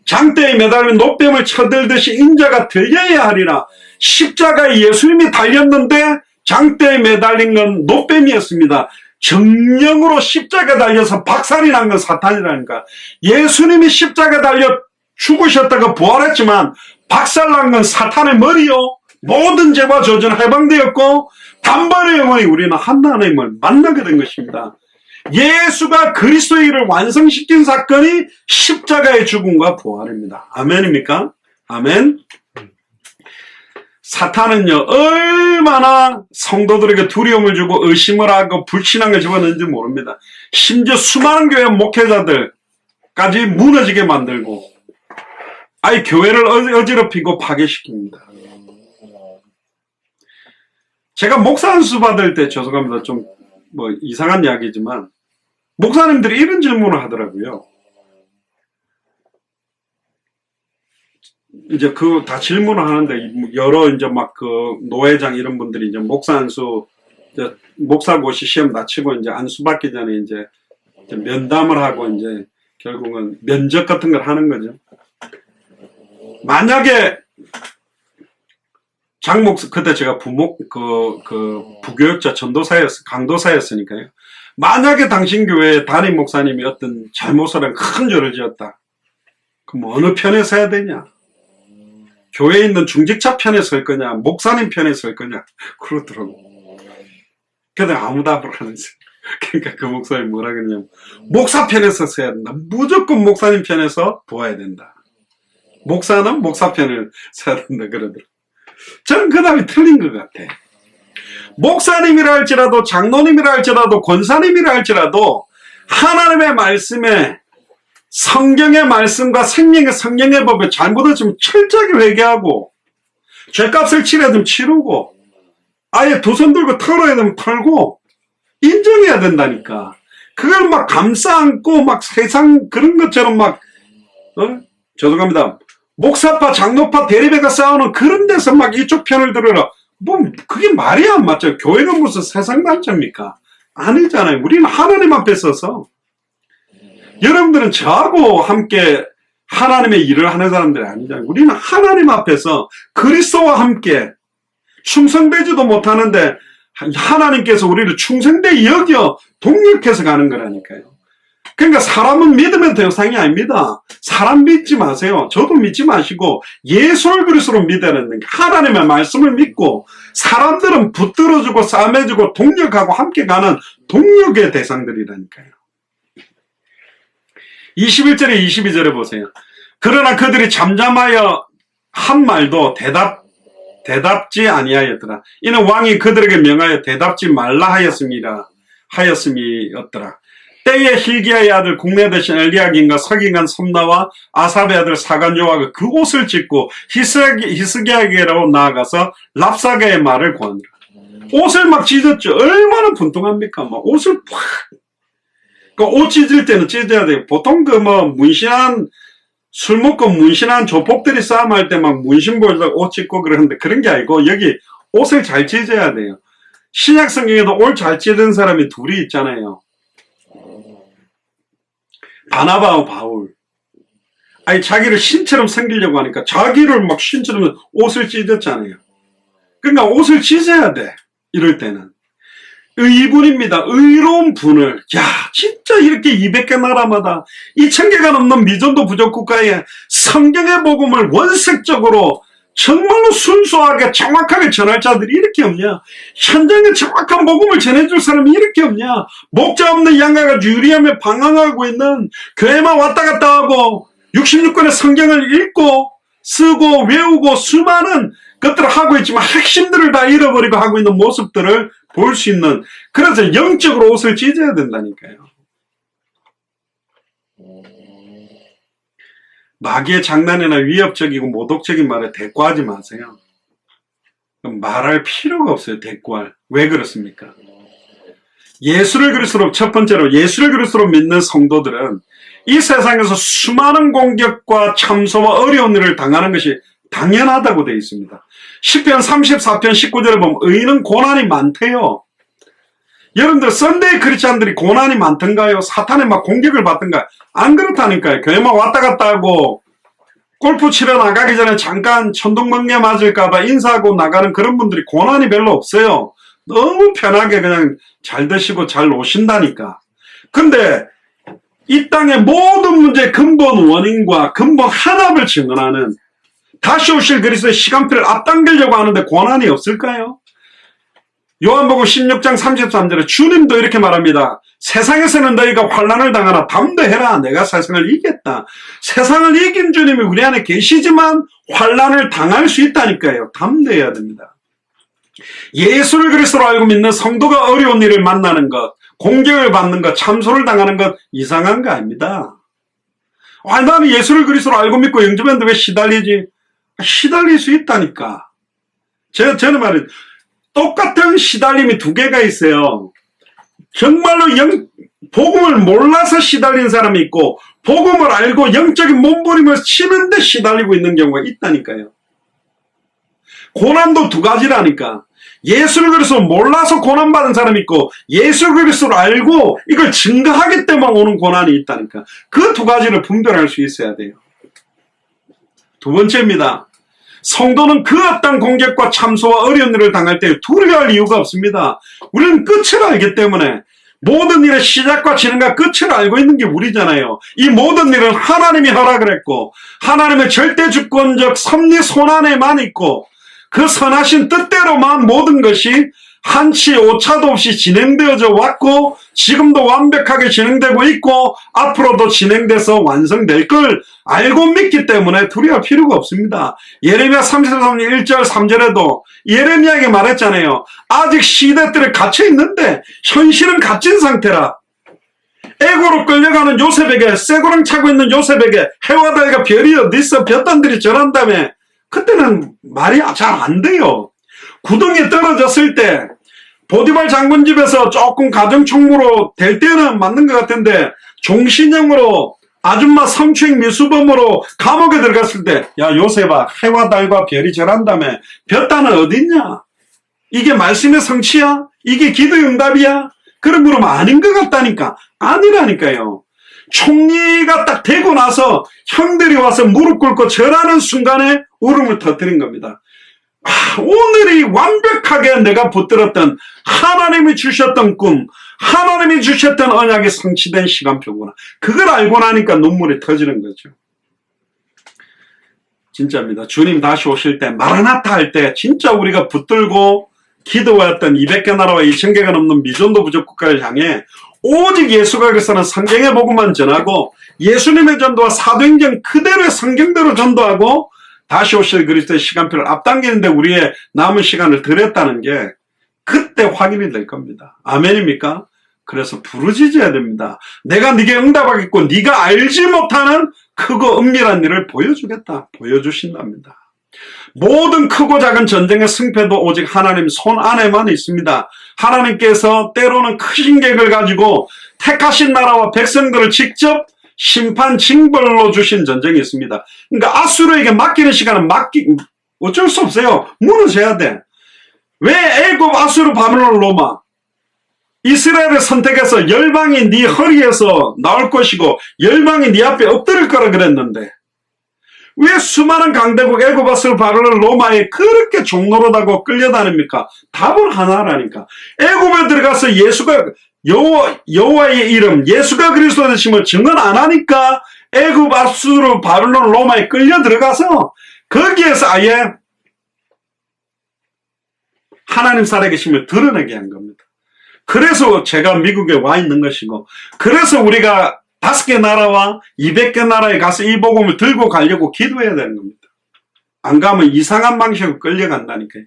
장대에 매달린 노뱀을 쳐들듯이 인자가 들려야 하리라. 십자가에 예수님이 달렸는데 장대에 매달린 건 노뱀이었습니다. 정령으로 십자가에 달려서 박살이 난 건 사탄이라니까. 예수님이 십자가에 달려 죽으셨다가 부활했지만 박살난 건 사탄의 머리요. 모든 죄와 저주는 해방되었고 단번에 영원히 우리는 하나님을 만나게 된 것입니다. 예수가 그리스도의 일을 완성시킨 사건이 십자가의 죽음과 부활입니다. 아멘입니까? 아멘. 사탄은요, 얼마나 성도들에게 두려움을 주고 의심을 하고 불신앙을 집어넣는지 모릅니다. 심지어 수많은 교회 목회자들까지 무너지게 만들고 아예 교회를 어지럽히고 파괴시킵니다. 제가 목사 안수 받을 때, 죄송합니다. 좀 뭐 이상한 이야기지만 목사님들이 이런 질문을 하더라고요. 이제 그 다 질문을 하는데 여러 이제 막 그 노회장 이런 분들이 이제 목사 안수 목사고시 시험 마치고 이제 안수 받기 전에 이제 면담을 하고 이제 결국은 면접 같은 걸 하는 거죠. 만약에 장목사 그때 제가 부교육자 강도사였으니까요. 만약에 당신 교회에 담임 목사님이 어떤 잘못을 한 큰 죄를 지었다. 그럼 어느 편에 서야 되냐? 교회에 있는 중직자 편에 설 거냐? 목사님 편에 설 거냐? 그러더라고. 근데 아무 답을 안 했어요. 그러니까 그 목사님 뭐라 그러냐면, 목사 편에서 서야 된다. 무조건 목사님 편에서 도와야 된다. 목사는 목사 편을 서야 된다 그러더라고요. 저는 그 답이 틀린 것 같아. 목사님이라 할지라도, 장로님이라 할지라도, 권사님이라 할지라도 하나님의 말씀에, 성경의 말씀과 생명의 성령의 법에 잘못했으면 철저하게 회개하고, 죄값을 치러야 되면 치르고, 아예 두 손 들고 털어야 되면 털고 인정해야 된다니까. 그걸 막 감싸 안고 막 세상 그런 것처럼 막 죄송합니다. 목사파 장로파 대립회가 싸우는 그런 데서 막 이쪽 편을 들어라. 뭐 그게 말이 안 맞죠. 교회가 무슨 세상 단체입니까? 아니잖아요. 우리는 하나님 앞에 서서, 여러분들은 저하고 함께 하나님의 일을 하는 사람들이 아니잖아요. 우리는 하나님 앞에서 그리스도와 함께 충성되지도 못하는데 하나님께서 우리를 충성되게 여겨 동력해서 가는 거라니까요. 그러니까 사람은 믿으면 대상이 아닙니다. 사람 믿지 마세요. 저도 믿지 마시고 예수를 그리스도로 믿어야 되는 게, 하나님의 말씀을 믿고 사람들은 붙들어주고 싸매주고 동력하고 함께 가는 동력의 대상들이라니까요. 21절에 22절에 보세요. 그러나 그들이 잠잠하여 한 말도 대답지 아니하였더라. 이는 왕이 그들에게 명하여 대답지 말라 하였음이었더라. 때에 hil기야의 아들 국내 대신 엘리야긴과 서기관 섭나와 아삽의 아들 사간 요아가 그 옷을 찢고 히스기야에게로 나아가서 랍사게의 말을 구하니라. 옷을 막 찢었죠. 얼마나 분통합니까? 막 옷을 팍. 그 옷 찢을 때는 찢어야 돼요. 보통 그 문신한, 술 먹고 문신한 조폭들이 싸움할 때 막 문신 보여서 옷 찢고 그러는데 그런 게 아니고, 여기 옷을 잘 찢어야 돼요. 신약 성경에도 옷 잘 찢은 사람이 둘이 있잖아요. 바나바와 바울. 아니, 자기를 신처럼 섬기려고 하니까 자기를 막 신처럼 옷을 찢었잖아요. 그러니까 옷을 찢어야 돼. 이럴 때는. 의분입니다. 의로운 분을. 야, 진짜 이렇게 200개 나라마다 2000개가 넘는 미전도 부족 국가에 성경의 복음을 원색적으로 정말로 순수하게 정확하게 전할 자들이 이렇게 없냐? 현장에 정확한 복음을 전해줄 사람이 이렇게 없냐? 목자 없는 양가가 유리하며 방황하고 있는, 교회만 왔다 갔다 하고 66권의 성경을 읽고 쓰고 외우고 수많은 것들을 하고 있지만 핵심들을 다 잃어버리고 하고 있는 모습들을 볼 수 있는, 그래서 영적으로 옷을 찢어야 된다니까요. 마귀의 장난이나 위협적이고 모독적인 말에 대꾸하지 마세요. 말할 필요가 없어요. 대꾸할. 왜 그렇습니까? 예수를 그리스도로, 첫 번째로 예수를 그리스도로 믿는 성도들은 이 세상에서 수많은 공격과 참소와 어려운 일을 당하는 것이 당연하다고 되어 있습니다. 시편 34편 19절에 보면 의인은 고난이 많대요. 여러분들 썬데이 크리스찬들이 고난이 많던가요? 사탄에 막 공격을 받던가요? 안 그렇다니까요. 교회만 왔다 갔다 하고 골프 치러 나가기 전에 잠깐 천둥번개 맞을까봐 인사하고 나가는 그런 분들이 고난이 별로 없어요. 너무 편하게 그냥 잘 드시고 잘 노신다니까. 근데 이 땅의 모든 문제의 근본 원인과 근본 한압을 증언하는, 다시 오실 그리스도의 시간표를 앞당기려고 하는데 고난이 없을까요? 요한복음 16장 33절에 주님도 이렇게 말합니다. 세상에서는 너희가 환난을 당하나 담대해라. 내가 세상을 이겼다. 세상을 이긴 주님이 우리 안에 계시지만 환난을 당할 수 있다니까요. 담대해야 됩니다. 예수를 그리스도로 알고 믿는 성도가 어려운 일을 만나는 것, 공격을 받는 것, 참소를 당하는 것 이상한 거 아닙니다. 나는 예수를 그리스도로 알고 믿고 영접했는데 왜 시달리지? 시달릴 수 있다니까. 저는 말이에요. 똑같은 시달림이 두 개가 있어요. 정말로 복음을 몰라서 시달린 사람이 있고, 복음을 알고 영적인 몸부림을 치는데 시달리고 있는 경우가 있다니까요. 고난도 두 가지라니까. 예수를 그리스도 몰라서 고난받은 사람이 있고, 예수 그리스도를 알고 이걸 증거하기 때문에 오는 고난이 있다니까. 그 두 가지를 분별할 수 있어야 돼요. 두 번째입니다. 성도는 그 어떤 공격과 참소와 어려운 일을 당할 때 두려워할 이유가 없습니다. 우리는 끝을 알기 때문에, 모든 일의 시작과 진행과 끝을 알고 있는 게 우리잖아요. 이 모든 일은 하나님이 허락을 했고, 하나님의 절대 주권적 섭리 손안에만 있고, 그 선하신 뜻대로만 모든 것이 한치 오차도 없이 진행되어져 왔고 지금도 완벽하게 진행되고 있고 앞으로도 진행돼서 완성될 걸 알고 믿기 때문에 두려워할 필요가 없습니다. 예레미야 33장 1절 3절에도 예레미야에게 말했잖아요. 아직 시대들에 갇혀 있는데 현실은 갇힌 상태라. 애고로 끌려가는 요셉에게, 쇠고랑 차고 있는 요셉에게 해와 달과 별이 어디 있어, 볕단들이 절한다며. 그때는 말이 잘 안 돼요. 구덩이에 떨어졌을 때 보디발 장군 집에서 조금 가정총무로 될 때는 맞는 것 같은데 종신형으로 아줌마 성추행 미수범으로 감옥에 들어갔을 때, 야 요셉아, 해와 달과 별이 절한다며. 볕단은 어딨냐? 이게 말씀의 성취야? 이게 기도의 응답이야? 그런 물으면 아닌 것 같다니까. 아니라니까요. 총리가 딱 되고 나서 형들이 와서 무릎 꿇고 절하는 순간에 울음을 터뜨린 겁니다. 오늘이 완벽하게 내가 붙들었던 하나님이 주셨던 꿈, 하나님이 주셨던 언약이 성취된 시간표구나. 그걸 알고 나니까 눈물이 터지는 거죠. 진짜입니다. 주님 다시 오실 때, 마라나타 할 때 진짜 우리가 붙들고 기도했던 200개 나라와 2000개가 넘는 미전도 부족 국가를 향해 오직 예수가 그리스도는 성경의 복음만 전하고 예수님의 전도와 사도행전 그대로의 성경대로 전도하고 다시 오실 그리스도의 시간표를 앞당기는데 우리의 남은 시간을 들였다는 게 그때 확인이 될 겁니다. 아멘입니까? 그래서 부르짖어야 됩니다. 내가 네게 응답하겠고 네가 알지 못하는 크고 은밀한 일을 보여주겠다. 보여주신답니다. 모든 크고 작은 전쟁의 승패도 오직 하나님 손 안에만 있습니다. 하나님께서 때로는 크신 계획을 가지고 택하신 나라와 백성들을 직접 심판 징벌로 주신 전쟁이 있습니다. 그러니까 아수르에게 맡기는 시간은 어쩔 수 없어요. 무너져야 돼. 왜 애굽, 아수르, 바벨론, 로마? 이스라엘을 선택해서 열방이 네 허리에서 나올 것이고 열방이 네 앞에 엎드릴 거라 그랬는데 왜 수많은 강대국 애굽, 아수르, 바벨론, 로마에 그렇게 종노릇하고 끌려다닙니까? 답은 하나라니까. 애굽에 들어가서 예수가 여호와의 이름, 예수가 그리스도 되심을 증언 안 하니까 애굽, 아수르, 바벨론, 로마에 끌려 들어가서 거기에서 아예 하나님 살아계심을 드러내게 한 겁니다. 그래서 제가 미국에 와 있는 것이고, 그래서 우리가 5개 나라와 200개 나라에 가서 이 복음을 들고 가려고 기도해야 되는 겁니다. 안 가면 이상한 방식으로 끌려간다니까요.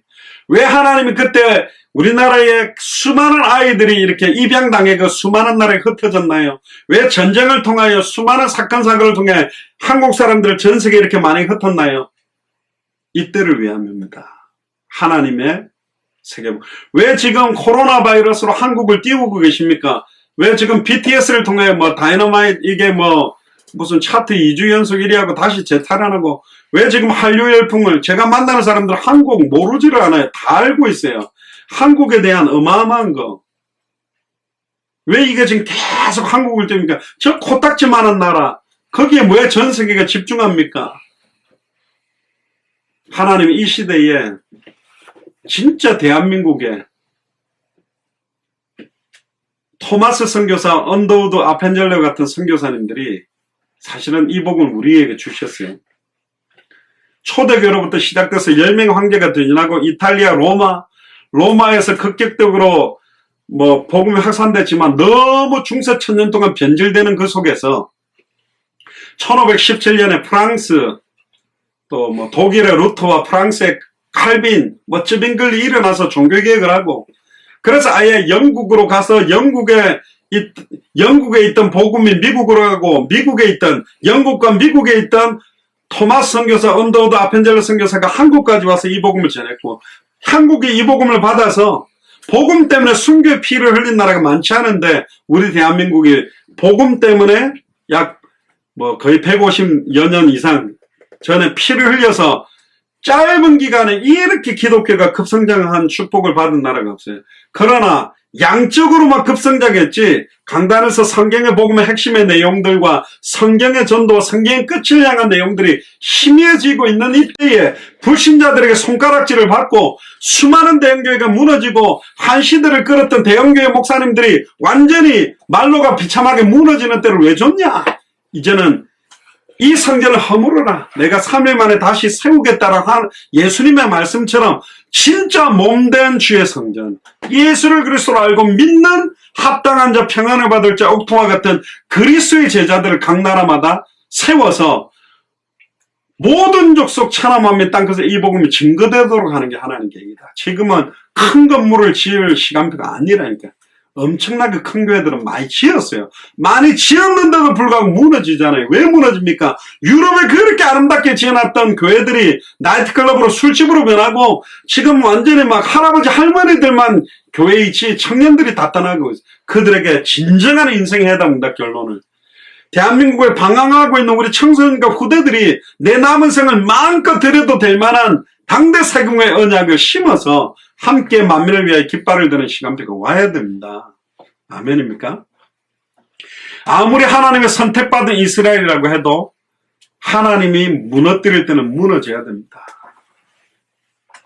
왜 하나님이 그때 우리나라에 수많은 아이들이 이렇게 입양당하고 수많은 나라에 흩어졌나요? 왜 전쟁을 통하여 수많은 사건 사고를 통해 한국 사람들을 전 세계에 이렇게 많이 흩었나요? 이때를 위함입니다. 하나님의 세계복. 왜 지금 코로나 바이러스로 한국을 띄우고 계십니까? 왜 지금 BTS를 통해 다이너마이트 이게 무슨 차트 2주 연속 1위하고 다시 재탈환하고 왜 지금 한류 열풍을 제가 만나는 사람들 한국 모르지를 않아요. 다 알고 있어요. 한국에 대한 어마어마한 거. 왜 이게 지금 계속 한국을 띄웁니까? 저 코딱지만한 나라 거기에 왜 전 세계가 집중합니까? 하나님이 이 시대에 진짜 대한민국에 토마스 선교사, 언더우드 아펜젤러 같은 선교사님들이 사실은 이 복음을 우리에게 주셨어요. 초대교로부터 시작돼서 10명의 황제가 되진하고 이탈리아, 로마에서 극격적으로 복음이 확산됐지만 너무 중세 천년 동안 변질되는 그 속에서 1517년에 프랑스, 또 독일의 루터와 프랑스의 칼빈, 쯔빙글이 일어나서 종교개혁을 하고, 그래서 아예 영국으로 가서 영국에 있던 복음이 미국으로 가고, 영국과 미국에 있던 토마스 선교사, 언더우드 아펜젤러 선교사가 한국까지 와서 이 복음을 전했고, 한국이 이 복음을 받아서 복음 때문에 순교의 피를 흘린 나라가 많지 않은데 우리 대한민국이 복음 때문에 약 거의 150여 년 이상 전에 피를 흘려서 짧은 기간에 이렇게 기독교가 급성장한 축복을 받은 나라가 없어요. 그러나 양적으로만 급성장했지 강단에서 성경의 복음의 핵심의 내용들과 성경의 전도, 성경의 끝을 향한 내용들이 희미해지고 있는 이때에 불신자들에게 손가락질을 받고 수많은 대형교회가 무너지고 한 시대를 끌었던 대형교회 목사님들이 완전히 말로가 비참하게 무너지는 때를 왜 줬냐? 이제는 이 성전을 허물어라. 내가 3일 만에 다시 세우겠다라고 하는 예수님의 말씀처럼 진짜 몸된 주의 성전, 예수를 그리스도로 알고 믿는 합당한 자, 평안을 받을 자, 옥토와 같은 그리스도의 제자들을 각 나라마다 세워서 모든 족속 천하만민 땅끝에 이 복음이 증거되도록 하는 게 하나님 계획이다. 지금은 큰 건물을 지을 시간표가 아니라니까. 엄청나게 큰 교회들은 많이 지었어요. 많이 지었는데도 불구하고 무너지잖아요. 왜 무너집니까? 유럽에 그렇게 아름답게 지어놨던 교회들이 나이트클럽으로 술집으로 변하고 지금 완전히 막 할아버지 할머니들만 교회에 있지 청년들이 다 떠나고 그들에게 진정한 인생의 해답입니다. 결론은. 대한민국에 방황하고 있는 우리 청소년과 후대들이 내 남은 생을 마음껏 드려도 될 만한 당대 세금의 언약을 심어서 함께 만민을 위하여 깃발을 드는 시간표가 와야 됩니다. 아멘입니까? 아무리 하나님의 선택받은 이스라엘이라고 해도 하나님이 무너뜨릴 때는 무너져야 됩니다.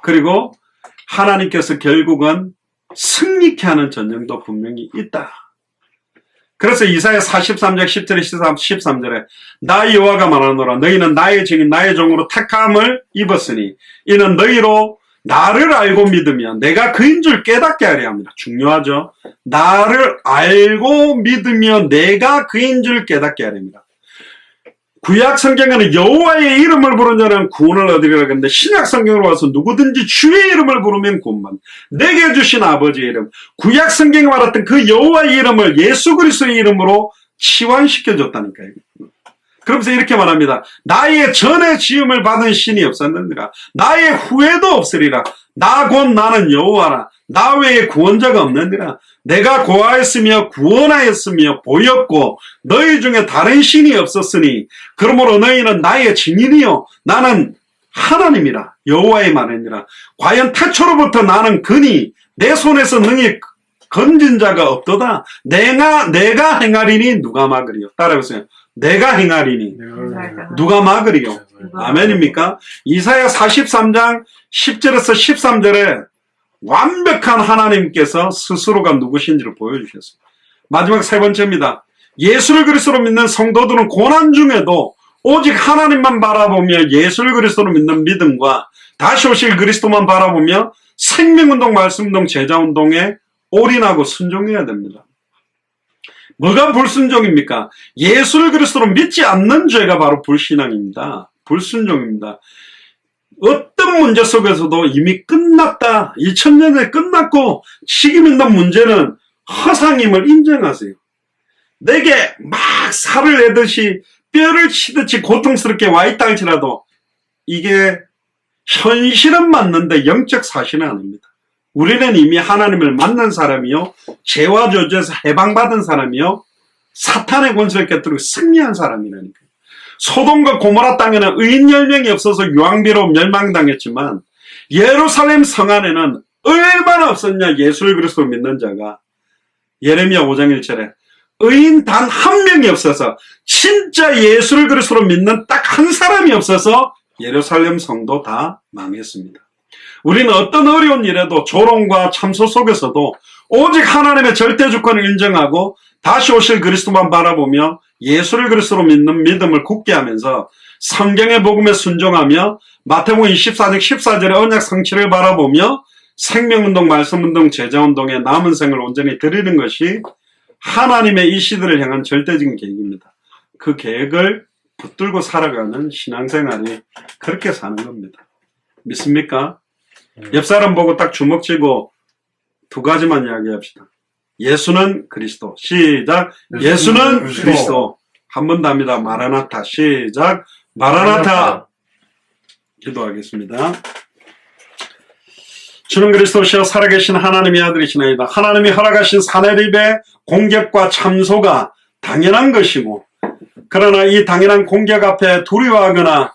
그리고 하나님께서 결국은 승리케 하는 전쟁도 분명히 있다. 그래서 이사야 43장 10절에 13절에 나 여호와가 말하노라 너희는 나의 증인 나의 종으로 택함을 입었으니 이는 너희로 나를 알고 믿으면 내가 그인 줄 깨닫게 하려 합니다. 중요하죠. 나를 알고 믿으면 내가 그인 줄 깨닫게 하려 합니다. 구약 성경에는 여호와의 이름을 부르는 자는 구원을 얻으리라 했는데 신약 성경으로 와서 누구든지 주의 이름을 부르면 구원받는다. 내게 주신 아버지의 이름, 구약 성경에 말했던 그 여호와의 이름을 예수 그리스도의 이름으로 치환시켜줬다니까요. 그러면서 이렇게 말합니다. 나의 전에 지음을 받은 신이 없었느니라. 나의 후에도 없으리라. 나 곧 나는 여호와라. 나 외에 구원자가 없느니라. 내가 고하였으며 구원하였으며 보였고 너희 중에 다른 신이 없었으니 그러므로 너희는 나의 증인이요 나는 하나님이라. 여호와의 말이니라. 과연 태초로부터 나는 그니 내 손에서 능히 건진 자가 없도다. 내가 행하리니 누가 막으리요. 따라해보세요. 내가 행하리니 누가 막으리요. 아멘입니까? 이사야 43장 10절에서 13절에 완벽한 하나님께서 스스로가 누구신지를 보여주셨습니다. 마지막 세 번째입니다. 예수를 그리스도로 믿는 성도들은 고난 중에도 오직 하나님만 바라보며 예수를 그리스도로 믿는 믿음과 다시 오실 그리스도만 바라보며 생명운동, 말씀운동, 제자운동에 올인하고 순종해야 됩니다. 뭐가 불순종입니까? 예수를 그리스도로 믿지 않는 죄가 바로 불신앙입니다. 불순종입니다. 어떤 문제 속에서도 이미 끝났다. 2000년에 끝났고 지금 있는 문제는 허상임을 인정하세요. 내게 막 살을 내듯이 뼈를 치듯이 고통스럽게 와있다 할지라도 이게 현실은 맞는데 영적 사실은 아닙니다. 우리는 이미 하나님을 만난 사람이요 죄와 저주에서 해방받은 사람이요 사탄의 권세를 깨뜨리고 승리한 사람이라니까요. 소돔과 고모라 땅에는 의인 10명이 없어서 유황비로 멸망당했지만 예루살렘 성 안에는 얼마나 없었냐. 예수를 그리스도로 믿는 자가. 예레미야 5장 1절에 의인 단 한 명이 없어서 진짜 예수를 그리스도로 믿는 딱 한 사람이 없어서 예루살렘 성도 다 망했습니다. 우리는 어떤 어려운 일에도 조롱과 참소 속에서도 오직 하나님의 절대 주권을 인정하고 다시 오실 그리스도만 바라보며 예수를 그리스도로 믿는 믿음을 굳게 하면서 성경의 복음에 순종하며 마태복음 24장 14절의 언약 성취를 바라보며 생명운동, 말씀운동, 제자운동에 남은 생을 온전히 드리는 것이 하나님의 이 시대를 향한 절대적인 계획입니다. 그 계획을 붙들고 살아가는 신앙생활이 그렇게 사는 겁니다. 믿습니까? 옆 사람 보고 딱 주먹쥐고 두 가지만 이야기합시다. 예수는 그리스도. 시작. 예수는 그리스도. 한 번 더 합니다. 마라나타. 시작. 마라나타. 기도하겠습니다. 주는 그리스도시여 살아계신 하나님의 아들이시나이다. 하나님이 허락하신 사내립의 공격과 참소가 당연한 것이고 그러나 이 당연한 공격 앞에 두려워하거나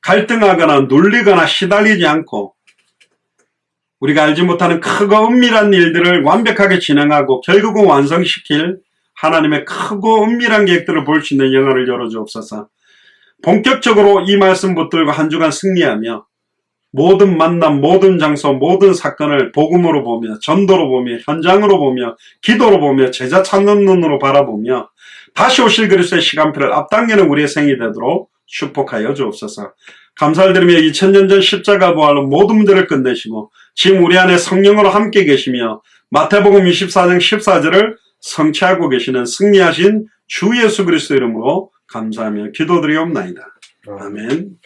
갈등하거나 눌리거나 시달리지 않고 우리가 알지 못하는 크고 은밀한 일들을 완벽하게 진행하고 결국은 완성시킬 하나님의 크고 은밀한 계획들을 볼 수 있는 영화를 열어주옵소서. 본격적으로 이 말씀 붙들고 한 주간 승리하며 모든 만남, 모든 장소, 모든 사건을 복음으로 보며 전도로 보며 현장으로 보며 기도로 보며 제자 찾는 눈으로 바라보며 다시 오실 그리스도의 시간표를 앞당기는 우리의 생이 되도록 축복하여 주옵소서. 감사를 드리며 2000년 전 십자가 부활로 모든 문제를 끝내시고 지금 우리 안에 성령으로 함께 계시며 마태복음 24장 14절을 성취하고 계시는 승리하신 주 예수 그리스도 이름으로 감사하며 기도드리옵나이다. 아멘.